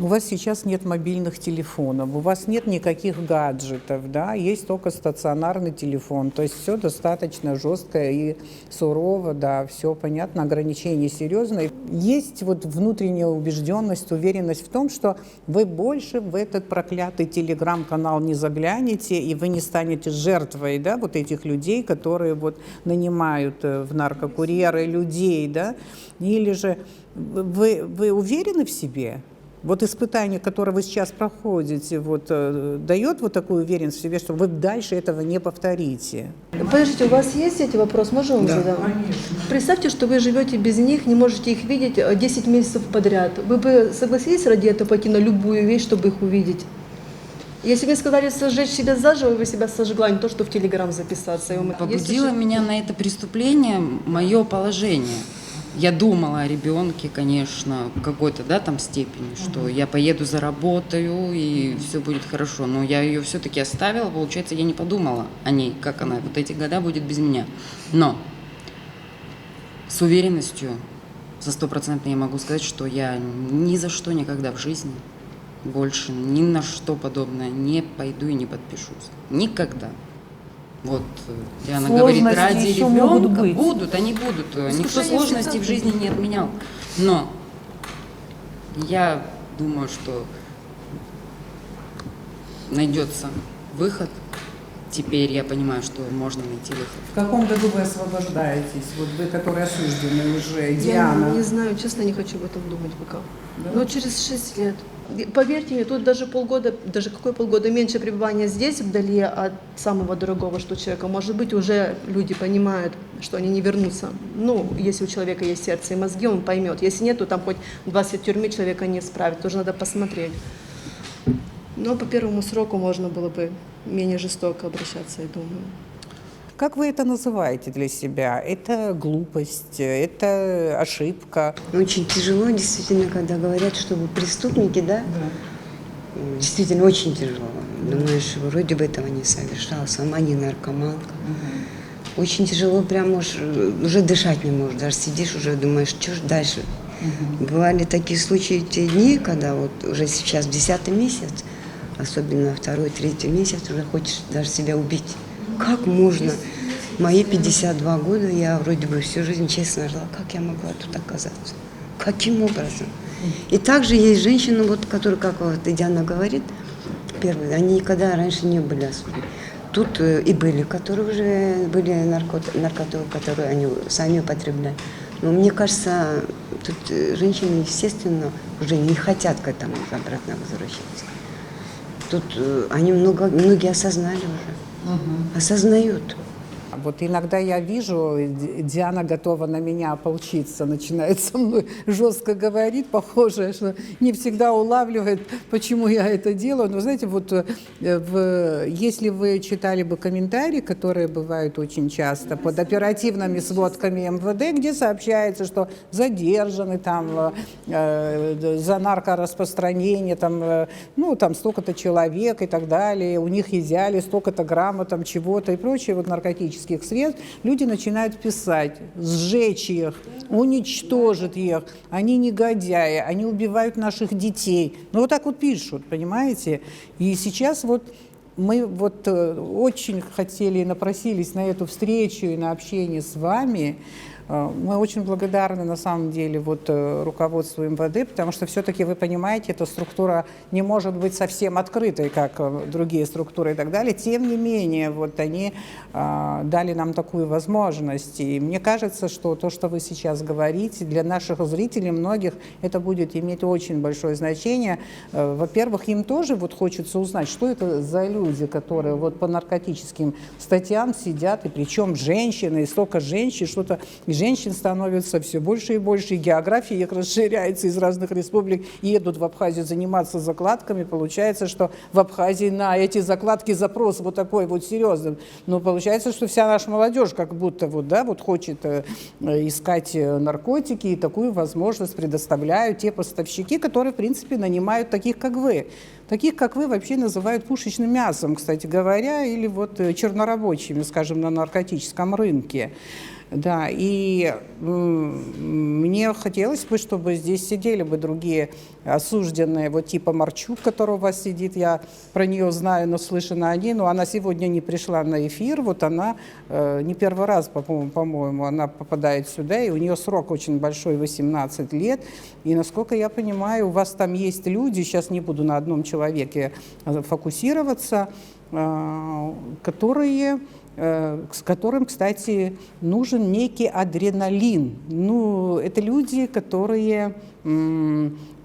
У вас сейчас нет мобильных телефонов, у вас нет никаких гаджетов, да, есть только стационарный телефон, то есть все достаточно жестко и сурово, да, все понятно, ограничения серьезные. Есть вот внутренняя убежденность, уверенность в том, что вы больше в этот проклятый телеграм-канал не заглянете, и вы не станете жертвой, да, вот этих людей, которые вот нанимают в наркокурьеры людей, да, или же вы уверены в себе? Вот испытание, которое вы сейчас проходите, вот, дает вот такую уверенность в себе, что вы дальше этого не повторите? Подождите, у вас есть эти вопросы? Можно вам задам? Представьте, что вы живете без них, не можете их видеть 10 месяцев подряд. Вы бы согласились ради этого пойти на любую вещь, чтобы их увидеть? Если бы мне сказали сожечь себя заживо, вы себя сожгла, не то, что в Телеграм записаться. Побудило меня на это преступление мое положение. Я думала о ребенке, конечно, в какой-то, да, там степени, что я поеду заработаю и все будет хорошо. Но я ее все-таки оставила, получается, я не подумала о ней, как она вот эти года будет без меня. Но с уверенностью, за 100% я могу сказать, что я ни за что никогда в жизни больше ни на что подобное не пойду и не подпишусь. Никогда. Вот Диана говорит, ради ребенка будут, они будут. Никто сложностей в жизни не отменял. Но я думаю, что найдется выход. Теперь я понимаю, что можно найти выход. В каком году вы освобождаетесь? Вот вы, которые осуждены уже, Диана. Я не знаю, честно, не хочу об этом думать пока. Да? Но через 6 лет. Поверьте мне, тут даже полгода, даже какое полгода меньше пребывания здесь, вдали от самого дорогого, что у человека может быть, уже люди понимают, что они не вернутся. Ну, если у человека есть сердце и мозги, он поймет. Если нет, то там хоть 20 лет тюрьмы человека не справит, тоже надо посмотреть. Но по первому сроку можно было бы менее жестоко обращаться, я думаю. Как вы это называете для себя? Это глупость, это ошибка? Очень тяжело, действительно, когда говорят, что вы преступники, да? Действительно, очень тяжело. Думаешь, вроде бы этого не совершал, сама не наркоманка. Очень тяжело, прям уже дышать не можешь, даже сидишь уже, думаешь, что ж дальше. Бывали такие случаи, те дни, когда вот уже сейчас 10-й месяц, особенно 2-й, 3-й месяц, уже хочешь даже себя убить. Как можно? Мои 52 года, я вроде бы всю жизнь честно жила. Как я могла тут оказаться? Каким образом? И также есть женщины, вот, которые, как вот Диана говорит, первые, они никогда раньше не были осуждены. Тут и были, которые уже были наркотики, которые они сами употребляли. Но мне кажется, тут женщины, естественно, уже не хотят к этому обратно возвращаться. Тут они многие осознали уже. Осознают. Вот иногда я вижу, Диана готова на меня ополчиться, начинает со мной жестко говорить, похоже, что не всегда улавливает, почему я это делаю. Но знаете, вот если вы читали бы комментарии, которые бывают очень часто под оперативными сводками МВД, где сообщается, что задержаны там за наркораспространение, там, ну, там столько-то человек и так далее, у них изъяли столько-то грамма там чего-то и прочее, вот наркотических средств, люди начинают писать, сжечь их, уничтожить их, они негодяи, они убивают наших детей. Ну вот так вот пишут, понимаете? И сейчас вот мы вот очень хотели и напросились на эту встречу и на общение с вами. Мы очень благодарны, на самом деле, вот, руководству МВД, потому что все-таки, вы понимаете, эта структура не может быть совсем открытой, как другие структуры и так далее. Тем не менее, вот они дали нам такую возможность. И мне кажется, что то, что вы сейчас говорите, для наших зрителей, многих, это будет иметь очень большое значение. Во-первых, им тоже вот хочется узнать, что это за люди, которые вот по наркотическим статьям сидят, и причем женщины, и столько женщин, что-то... Женщин становится все больше и больше, и география их расширяется, из разных республик едут в Абхазию заниматься закладками. Получается, что в Абхазии на эти закладки запрос вот такой вот серьезный. Но получается, что вся наша молодежь как будто вот, да, вот хочет искать наркотики, и такую возможность предоставляют те поставщики, которые, в принципе, нанимают таких, как вы. Таких, как вы, вообще называют пушечным мясом, кстати говоря, или вот чернорабочими, скажем, на наркотическом рынке. Да, и мне хотелось бы, чтобы здесь сидели бы другие осужденные, вот типа Марчук, который у вас сидит, я про нее знаю, но слышана о ней, но она сегодня не пришла на эфир, вот она не первый раз, по-моему, она попадает сюда, и у нее срок очень большой, 18 лет, и, насколько я понимаю, у вас там есть люди, сейчас не буду на одном человеке фокусироваться, которые... с которым, кстати, нужен некий адреналин. Ну, это люди, которые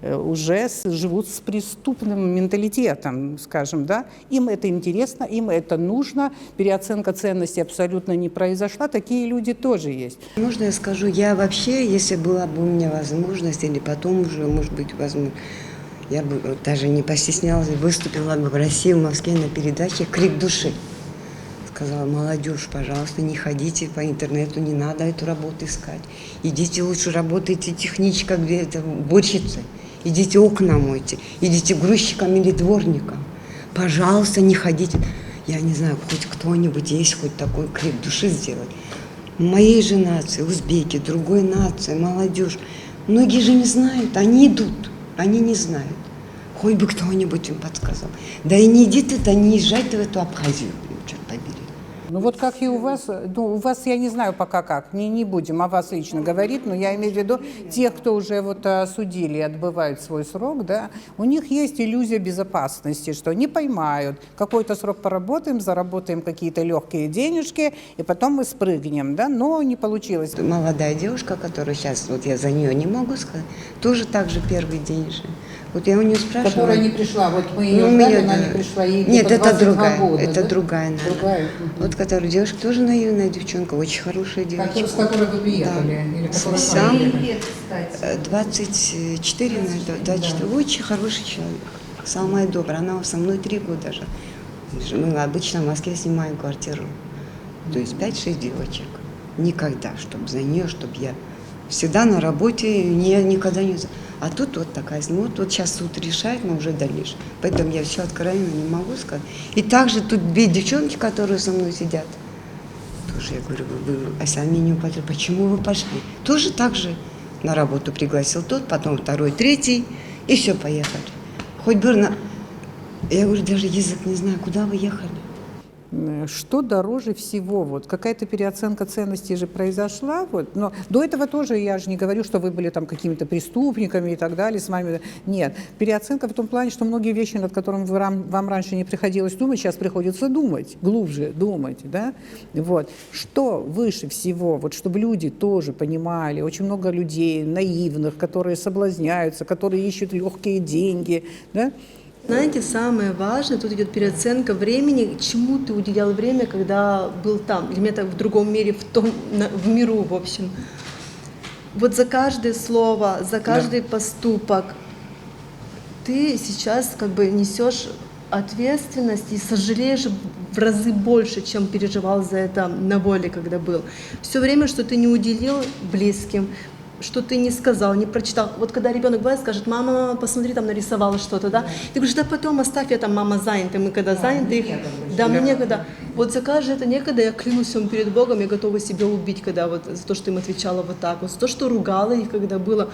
уже живут с преступным менталитетом, скажем, да. Им это интересно, им это нужно, переоценка ценностей абсолютно не произошла, такие люди тоже есть. Можно я скажу, я вообще, если была бы у меня возможность, или потом уже, может быть, возможно, я бы даже не постеснялась, выступила бы в России, в Москве на передаче «Крик души». Сказала: молодежь, пожалуйста, не ходите по интернету, не надо эту работу искать. Идите лучше работайте техничкой, где-то уборщицей, идите окна мойте, идите грузчиком или дворником. Пожалуйста, не ходите. Я не знаю, хоть кто-нибудь есть, хоть такой крик души сделать. Моей же нации, узбеки, другой нации, молодежь. Многие же не знают, они идут, они не знают. Хоть бы кто-нибудь им подсказал. Да и не иди ты, не езжай ты в эту Абхазию, черт побери. Ну вот как и у вас, ну у вас я не знаю пока как, не будем о вас лично говорить, но я имею в виду тех, кто уже вот осудили и отбывают свой срок, да, у них есть иллюзия безопасности, что не поймают, какой-то срок поработаем, заработаем какие-то легкие денежки, и потом мы спрыгнем, да, но не получилось. Молодая девушка, которая сейчас, вот я за нее не могу сказать, тоже так же первый день же. Вот я у нее спрашивала. Которая не пришла, вот мы ее ждали, она не пришла, ей нет, это другая, года, это да? другая, наверное. Другая. Вот которая девушка, тоже наивная девчонка, очень хорошая девочка. С которой вы приехали? Да. Или которая Сам приехали? 24, наверное, 24, очень хороший человек, самая добрая. Она со мной 3 года же. Мы обычно в Москве снимаем квартиру, то есть 5-6 девочек. Никогда, чтобы за нее, чтобы я всегда на работе, никогда не... А тут вот такая, ну вот сейчас суд решает, мы уже дальше. Поэтому я все откровенно не могу сказать. И также тут 2 девчонки, которые со мной сидят. Тоже я говорю, вы сами не упали. Почему вы пошли? Тоже так же на работу пригласил тот, потом 2-й, 3-й, и все, поехали. Хоть бы на... Я говорю, даже язык не знаю, куда вы ехали. Что дороже всего? Вот какая-то переоценка ценностей же произошла. Вот. Но до этого тоже я же не говорю, что вы были там какими-то преступниками и так далее с вами. Нет. Переоценка в том плане, что многие вещи, над которыми вам раньше не приходилось думать, сейчас приходится думать, глубже думать. Да? Вот. Что выше всего? Вот, чтобы люди тоже понимали. Очень много людей наивных, которые соблазняются, которые ищут легкие деньги. Да? Знаете, самое важное, тут идет переоценка времени, чему ты уделял время, когда был там, или где-то в другом мире, в миру, в общем. Вот за каждое слово, за каждый поступок ты сейчас как бы несешь ответственность и сожалеешь в разы больше, чем переживал за это на воле, когда был. Все время, что ты не уделил близким, что ты не сказал, не прочитал. Вот когда ребенок бывает, скажет: мама, посмотри, там нарисовала что-то, да? Ты говоришь: да потом оставь, я там, мама занята, мы когда заняты, да, мне некогда. Вот за каждое это некогда, я клянусь вам перед Богом, я готова себя убить, когда вот за то, что им отвечала вот так, вот за то, что ругала их, когда было.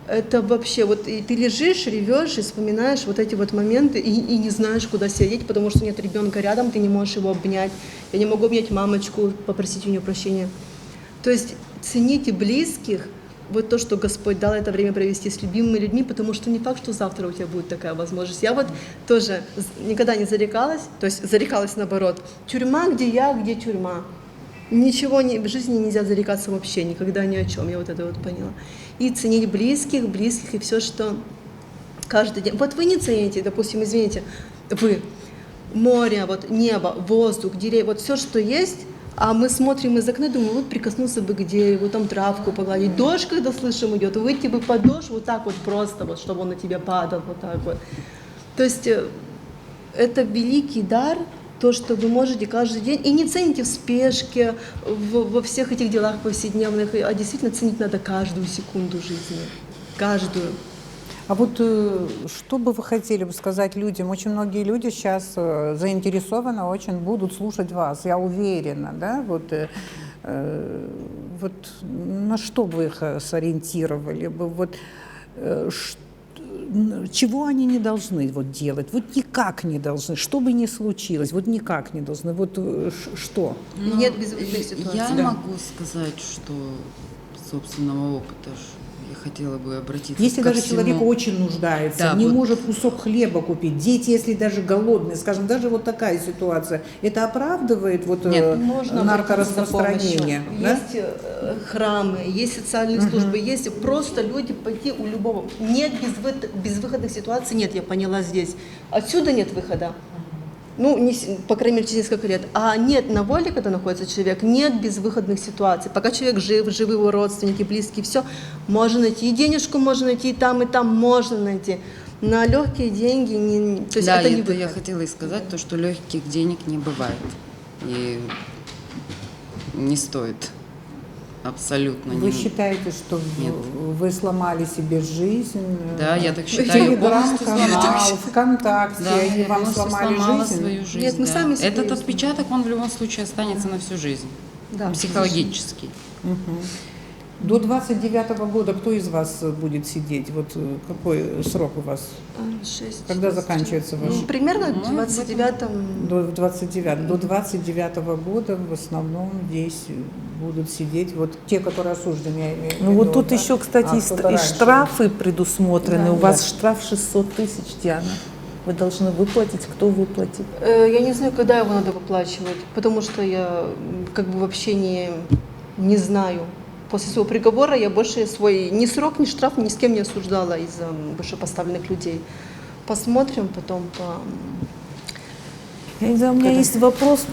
Это вообще, вот и ты лежишь, ревешь и вспоминаешь вот эти вот моменты и не знаешь, куда сидеть, потому что нет ребенка рядом, ты не можешь его обнять. Я не могу обнять мамочку, попросить у нее прощения. То есть цените близких, вот то, что Господь дал это время провести с любимыми людьми, потому что не факт, что завтра у тебя будет такая возможность. Я вот тоже никогда не зарекалась, то есть зарекалась наоборот. Тюрьма, где я, где тюрьма. Ничего в жизни нельзя зарекаться вообще, никогда ни о чем, я вот это вот поняла. И ценить близких и все, что каждый день. Вот вы не цените, допустим, извините, вы море, вот небо, воздух, деревья, вот все, что есть, а мы смотрим из окна, думаем, вот прикоснуться бы к дереву, там травку погладить. Дождь, когда слышим, идет, выйти бы под дождь вот так вот просто, вот, чтобы он на тебя падал, вот так вот. То есть это великий дар, то, что вы можете каждый день, и не цените в спешке, во всех этих делах повседневных, а действительно ценить надо каждую секунду жизни, каждую. А вот что бы вы хотели бы сказать людям? Очень многие люди сейчас заинтересованы, очень будут слушать вас, я уверена, да? Вот на что бы их сориентировали бы? Вот, чего они не должны вот делать? Вот никак не должны, что бы ни случилось, вот никак не должны. Вот что? Нет безвыходных ситуаций. Я могу сказать, что собственного опыта я хотела бы обратиться Если ко даже всему. человек очень нуждается, Да, не вот. может кусок хлеба купить, дети, если даже голодные, скажем, даже вот такая ситуация, это оправдывает вот Нет, Можно наркораспространение? обратиться за Да? помощью. Есть храмы, есть социальные службы, есть просто люди пойти у любого. Нет безвыходных ситуаций, нет, я поняла здесь. Отсюда нет выхода. Ну, по крайней мере, через несколько лет. А нет, на воле, когда находится человек, нет безвыходных ситуаций. Пока человек жив, живы его родственники, близкие, все, можно найти. И денежку можно найти, и там можно найти. На легкие деньги, то есть Да, это не это я выход. хотела и сказать, то, что легких денег не бывает. И не стоит. Абсолютно Вы не. считаете, что Нет. вы сломали себе жизнь? Да, я так считаю. Полностью сломала. Телеграм-канал, ВКонтакте, Да, они я вам полностью сломали сломала жизнь? свою жизнь. Нет, мы да. сами себе Этот ее отпечаток, он в любом случае останется на всю жизнь. Да, Психологический. До 29-го года кто из вас будет сидеть? Вот какой срок у вас? 6. Когда заканчивается ваш? Примерно в 29-м. До 29-го года в основном здесь будут сидеть вот те, которые осуждены, я имею в виду. Ну вот тут да? еще, кстати, А и кто-то раньше. штрафы предусмотрены. Да, У вас да. штраф 600 тысяч, Диана. Вы должны выплатить. Кто выплатит? Я не знаю, когда его надо выплачивать, потому что я как бы вообще не знаю. После своего приговора я больше свой ни срок, ни штраф ни с кем не осуждала из-за вышепоставленных людей. Посмотрим потом Я не знаю, у меня есть вопрос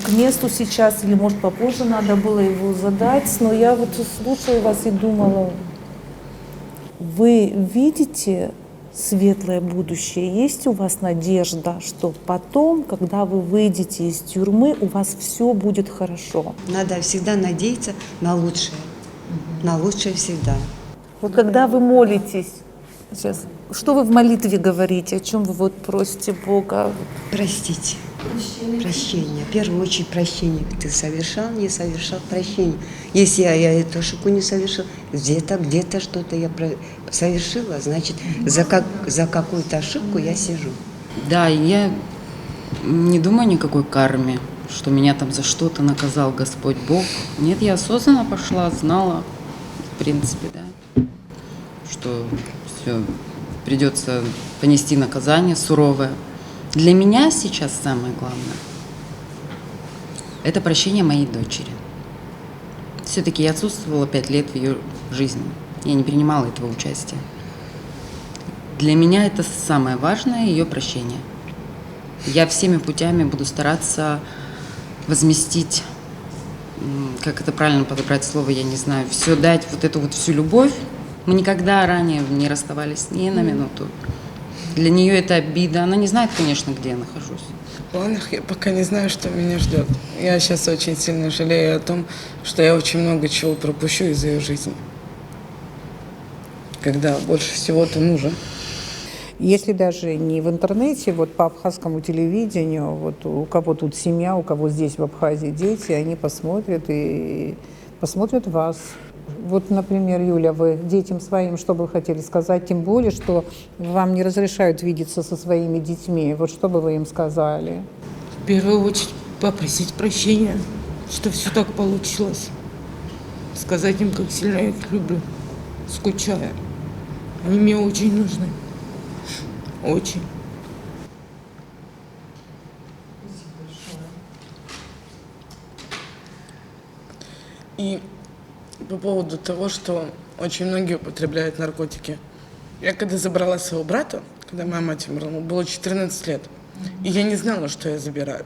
к месту сейчас, или может попозже надо было его задать, но я вот слушала вас и думала, вы видите светлое будущее? Есть у вас надежда, что потом, когда вы выйдете из тюрьмы, у вас все будет хорошо? Надо всегда надеяться на лучшее. На лучшее всегда. Вот когда вы молитесь, сейчас, что вы в молитве говорите, о чем вы вот просите Бога? Простите. Прощение. В первую очередь прощение. Ты совершал, не совершал, прощение. Если я эту ошибку не совершил, где-то что-то я совершила, значит, за какую-то ошибку я сижу. Да, и я не думаю о никакой карме, что меня там за что-то наказал Господь Бог. Нет, я осознанно пошла, знала, в принципе, да, что все, придется понести наказание суровое. Для меня сейчас самое главное – это прощение моей дочери. Все-таки я отсутствовала 5 лет в ее жизни. Я не принимала этого участия. Для меня это самое важное – ее прощение. Я всеми путями буду стараться возместить, как это правильно подобрать слово, я не знаю, все дать, вот эту вот всю любовь. Мы никогда ранее не расставались ни на минуту. Для нее это обида. Она не знает, конечно, где я нахожусь. В планах я пока не знаю, что меня ждет. Я сейчас очень сильно жалею о том, что я очень много чего пропущу из ее жизни. Когда больше всего-то нужен. Если даже не в интернете, вот по абхазскому телевидению, вот у кого тут семья, у кого здесь в Абхазии дети, они посмотрят и посмотрят вас, Вот, например, Юля, вы детям своим что бы вы хотели сказать? Тем более, что вам не разрешают видеться со своими детьми. Вот что бы вы им сказали? В первую очередь попросить прощения, что все так получилось. Сказать им, как сильно я их люблю, скучаю. Они мне очень нужны. Очень. И по поводу того, что очень многие употребляют наркотики. Я когда забрала своего брата, когда моя мать умерла, ему было 14 лет, и я не знала, что я забираю.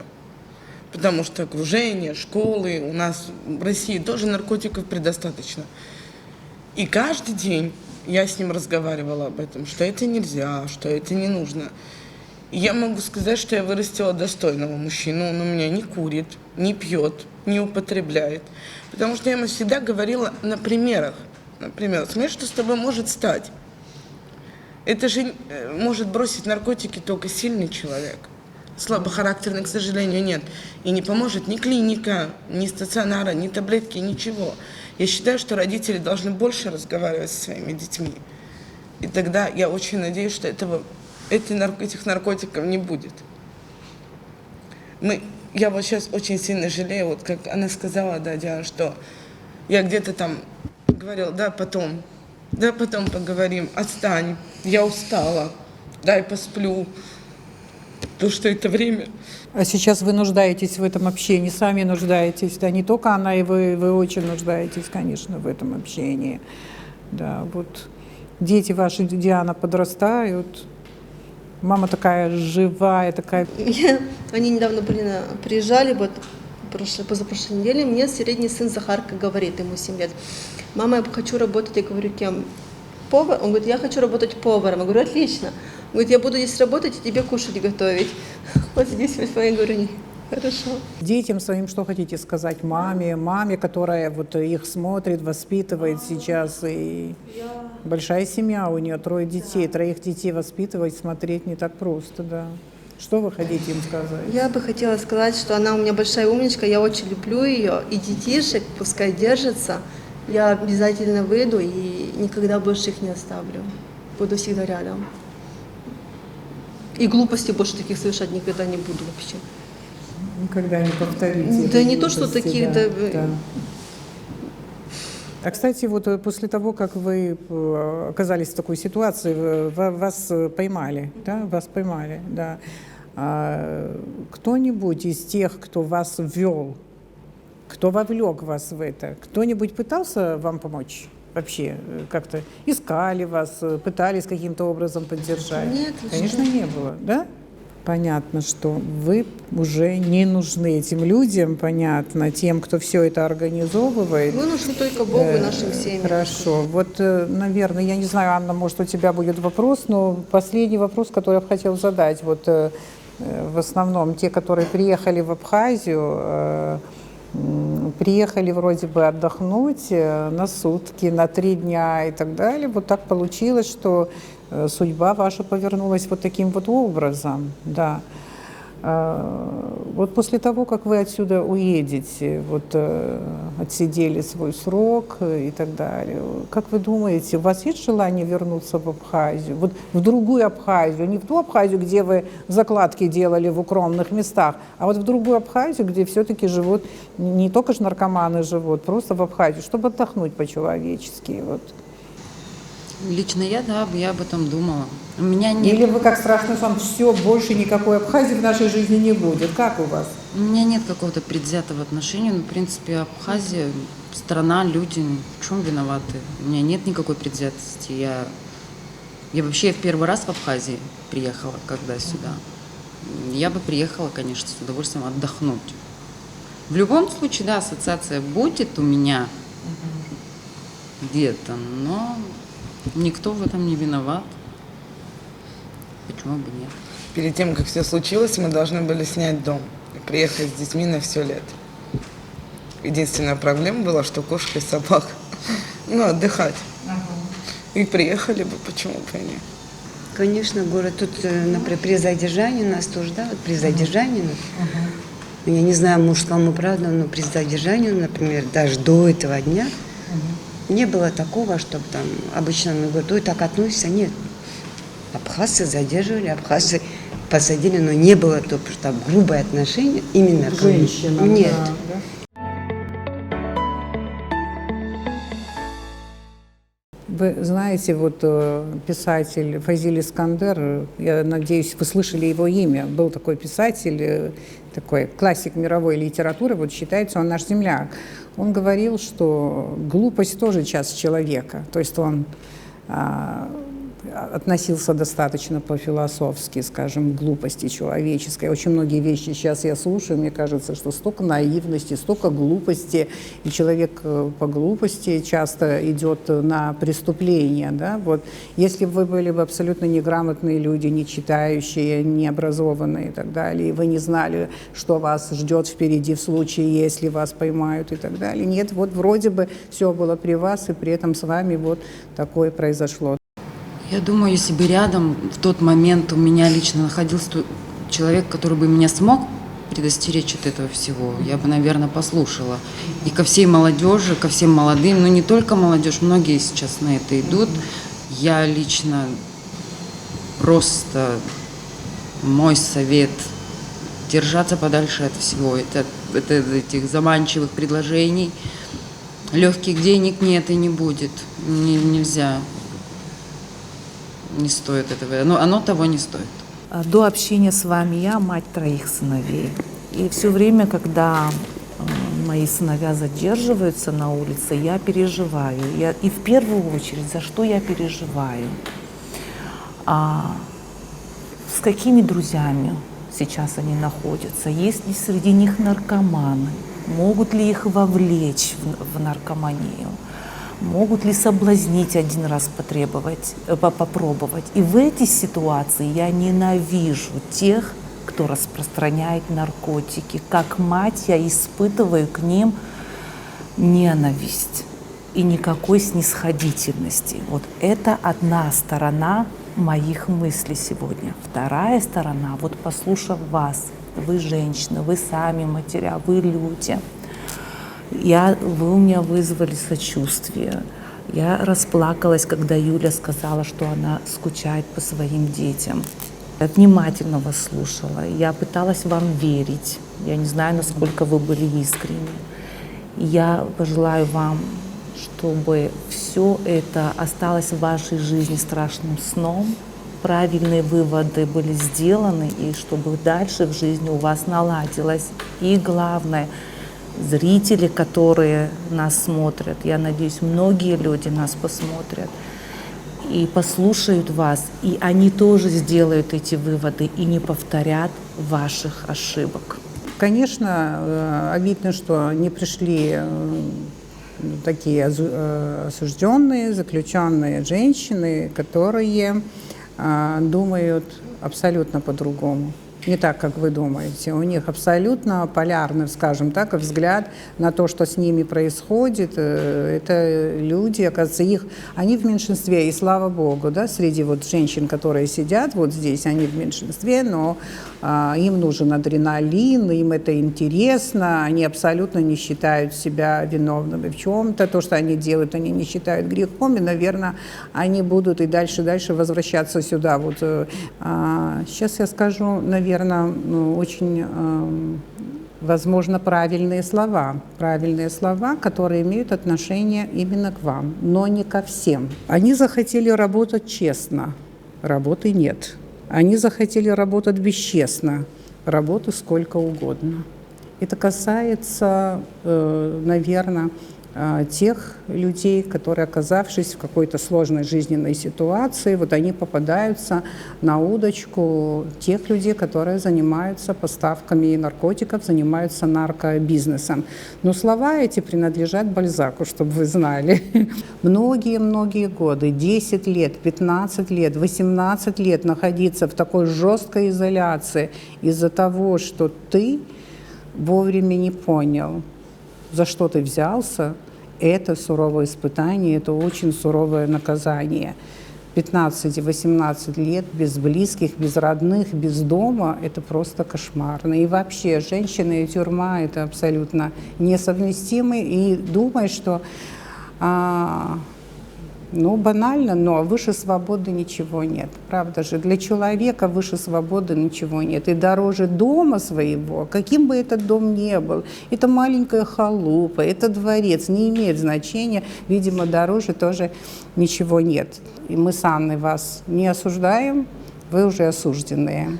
Потому что окружение, школы, у нас в России тоже наркотиков предостаточно. И каждый день я с ним разговаривала об этом, что это нельзя, что это не нужно. И я могу сказать, что я вырастила достойного мужчину. Он у меня не курит, не пьет, не употребляет. Потому что я ему всегда говорила на примерах. Например, смотри, что с тобой может стать. Это же может бросить наркотики только сильный человек. Слабохарактерный, к сожалению, нет. И не поможет ни клиника, ни стационара, ни таблетки, ничего. Я считаю, что родители должны больше разговаривать со своими детьми. И тогда я очень надеюсь, что этих наркотиков не будет. Я вот сейчас очень сильно жалею, вот как она сказала, да, Диана, что я где-то там говорила, да, потом поговорим, отстань, я устала, дай посплю. То, что это время. А сейчас вы нуждаетесь в этом общении, сами нуждаетесь, да, не только она, и вы очень нуждаетесь, конечно, в этом общении. Да, вот дети ваши, Диана, подрастают, мама такая живая, такая... Они недавно приезжали, вот позапрошлой неделе, мне средний сын Захарка говорит, ему 7 лет, мама, я хочу работать, я говорю, кем? Повар? Он говорит, я хочу работать поваром. Я говорю, отлично. Он говорит, я буду здесь работать и тебе кушать готовить. Вот здесь вот я говорю, не, хорошо. Детям своим что хотите сказать? Маме, которая вот их смотрит, воспитывает сейчас. И большая семья, у нее 3 детей. 3 детей воспитывать, смотреть не так просто, да. Что вы хотите им сказать? Я бы хотела сказать, что она у меня большая умничка, я очень люблю ее. И детишек пускай держатся. Я обязательно выйду и никогда больше их не оставлю. Буду всегда рядом. И глупости больше таких совершать никогда не буду вообще. Никогда не повторите. Да не то, что таких... Да. А, кстати, вот после того, как вы оказались в такой ситуации, вас поймали, да? Вас поймали, да. А кто-нибудь из тех, кто вас ввел, кто вовлек вас в это? Кто-нибудь пытался вам помочь? Вообще как-то искали вас, пытались каким-то образом поддержать? Нет, конечно, не было, да? Понятно, что вы уже не нужны этим людям, понятно, тем, кто все это организовывает. Мы нужны только Богу и нашим семьям. Хорошо. Вот, наверное, я не знаю, Анна, может, у тебя будет вопрос, но последний вопрос, который я бы хотела задать. Вот в основном те, которые приехали в Абхазию, приехали вроде бы отдохнуть на сутки, на 3 дня и так далее. Вот так получилось, что судьба ваша повернулась вот таким вот образом, да. Вот после того, как вы отсюда уедете, вот отсидели свой срок и так далее, как вы думаете, у вас есть желание вернуться в Абхазию? Вот в другую Абхазию, не в ту Абхазию, где вы закладки делали в укромных местах, а вот в другую Абхазию, где все-таки живут, не только же наркоманы живут, просто в Абхазию, чтобы отдохнуть по-человечески, вот. Лично я об этом думала. У меня нет... Или вы как страшный сон, все, больше никакой Абхазии в нашей жизни не будет. Как у вас? У меня нет какого-то предвзятого отношения. Ну, в принципе, Абхазия, страна, люди, в чем виноваты? У меня нет никакой предвзятости. Я вообще в первый раз в Абхазии приехала, когда сюда. Я бы приехала, конечно, с удовольствием отдохнуть. В любом случае, да, ассоциация будет у меня где-то, но никто в этом не виноват. Почему бы нет? Перед тем, как все случилось, мы должны были снять дом и приехать с детьми на все лето. Единственная проблема была, что кошка и собака. Ну, отдыхать. И приехали бы, почему бы и нет. Конечно, город тут, например, при задержании у нас тоже, да, вот при задержании, я не знаю, может, кому правда, но при задержании, например, даже до этого дня не было такого, чтобы там обычно мне говорят, ой, так относятся. Нет. Абхазцы задерживали, абхазцы посадили, но не было то, что там грубое отношение именно к Женщинам. Нет. Да, да. Вы знаете, вот писатель Фазиль Искандер, я надеюсь, вы слышали его имя, был такой писатель, такой классик мировой литературы, вот считается он наш земляк. Он говорил, что глупость тоже часть человека, то есть он относился достаточно по-философски, скажем, к глупости человеческой. Очень многие вещи сейчас я слушаю, мне кажется, что столько наивности, столько глупости, и человек по глупости часто идет на преступление. Да? Вот. Если бы вы были бы абсолютно неграмотные люди, не читающие, не образованные и так далее, и вы не знали, что вас ждет впереди в случае, если вас поймают и так далее. Нет, вот вроде бы все было при вас, и при этом с вами вот такое произошло. Я думаю, если бы рядом в тот момент у меня лично находился человек, который бы меня смог предостеречь от этого всего, я бы, наверное, послушала. И ко всей молодежи, ко всем молодым, но не только молодежь, многие сейчас на это идут. Я лично просто, мой совет, держаться подальше от всего, этих заманчивых предложений. Легких денег нет и не будет, нельзя. Не стоит этого, но оно того не стоит. До общения с вами я мать 3 сыновей. И все время, когда мои сыновья задерживаются на улице, я переживаю. И в первую очередь, за что я переживаю? С какими друзьями сейчас они находятся? Есть ли среди них наркоманы? Могут ли их вовлечь в наркоманию? Могут ли соблазнить один раз попробовать? И в этой ситуации я ненавижу тех, кто распространяет наркотики. Как мать я испытываю к ним ненависть и никакой снисходительности. Вот это одна сторона моих мыслей сегодня. Вторая сторона, вот послушав вас, вы женщины, вы сами матеря, вы люди. Вы у меня вызвали сочувствие. Я расплакалась, когда Юля сказала, что она скучает по своим детям. Я внимательно вас слушала. Я пыталась вам верить. Я не знаю, насколько вы были искренни. Я пожелаю вам, чтобы все это осталось в вашей жизни страшным сном, правильные выводы были сделаны, и чтобы дальше в жизни у вас наладилось. И главное, зрители, которые нас смотрят, я надеюсь, многие люди нас посмотрят и послушают вас, и они тоже сделают эти выводы и не повторят ваших ошибок. Конечно, обидно, что не пришли такие осужденные, заключенные женщины, которые думают абсолютно по-другому. Не так, как вы думаете. У них абсолютно полярный, скажем так, взгляд на то, что с ними происходит. Это люди, оказывается, они в меньшинстве, и слава богу, да, среди вот женщин, которые сидят вот здесь, они в меньшинстве, но им нужен адреналин, им это интересно, они абсолютно не считают себя виновными в чем-то. То, что они делают, они не считают грехом, и, наверное, они будут и дальше возвращаться сюда. Вот сейчас я скажу, наверное, очень, возможно, правильные слова, которые имеют отношение именно к вам, но не ко всем. Они захотели работать честно, работы нет. Они захотели работать бесчестно, работы сколько угодно. Это касается, наверное, тех людей, которые, оказавшись в какой-то сложной жизненной ситуации, вот они попадаются на удочку тех людей, которые занимаются поставками наркотиков, занимаются наркобизнесом. Но слова эти принадлежат Бальзаку, чтобы вы знали. Многие-многие годы, 10 лет, 15 лет, 18 лет находиться в такой жесткой изоляции из-за того, что ты вовремя не понял, за что ты взялся, это суровое испытание, это очень суровое наказание. 15-18 лет без близких, без родных, без дома – это просто кошмарно. И вообще женщина и тюрьма – это абсолютно несовместимы. И думаю, что Ну, банально, но выше свободы ничего нет. Правда же, для человека выше свободы ничего нет. И дороже дома своего, каким бы этот дом ни был, это маленькая халупа, это дворец, не имеет значения. Видимо, дороже тоже ничего нет. И мы с Анной вас не осуждаем, вы уже осужденные.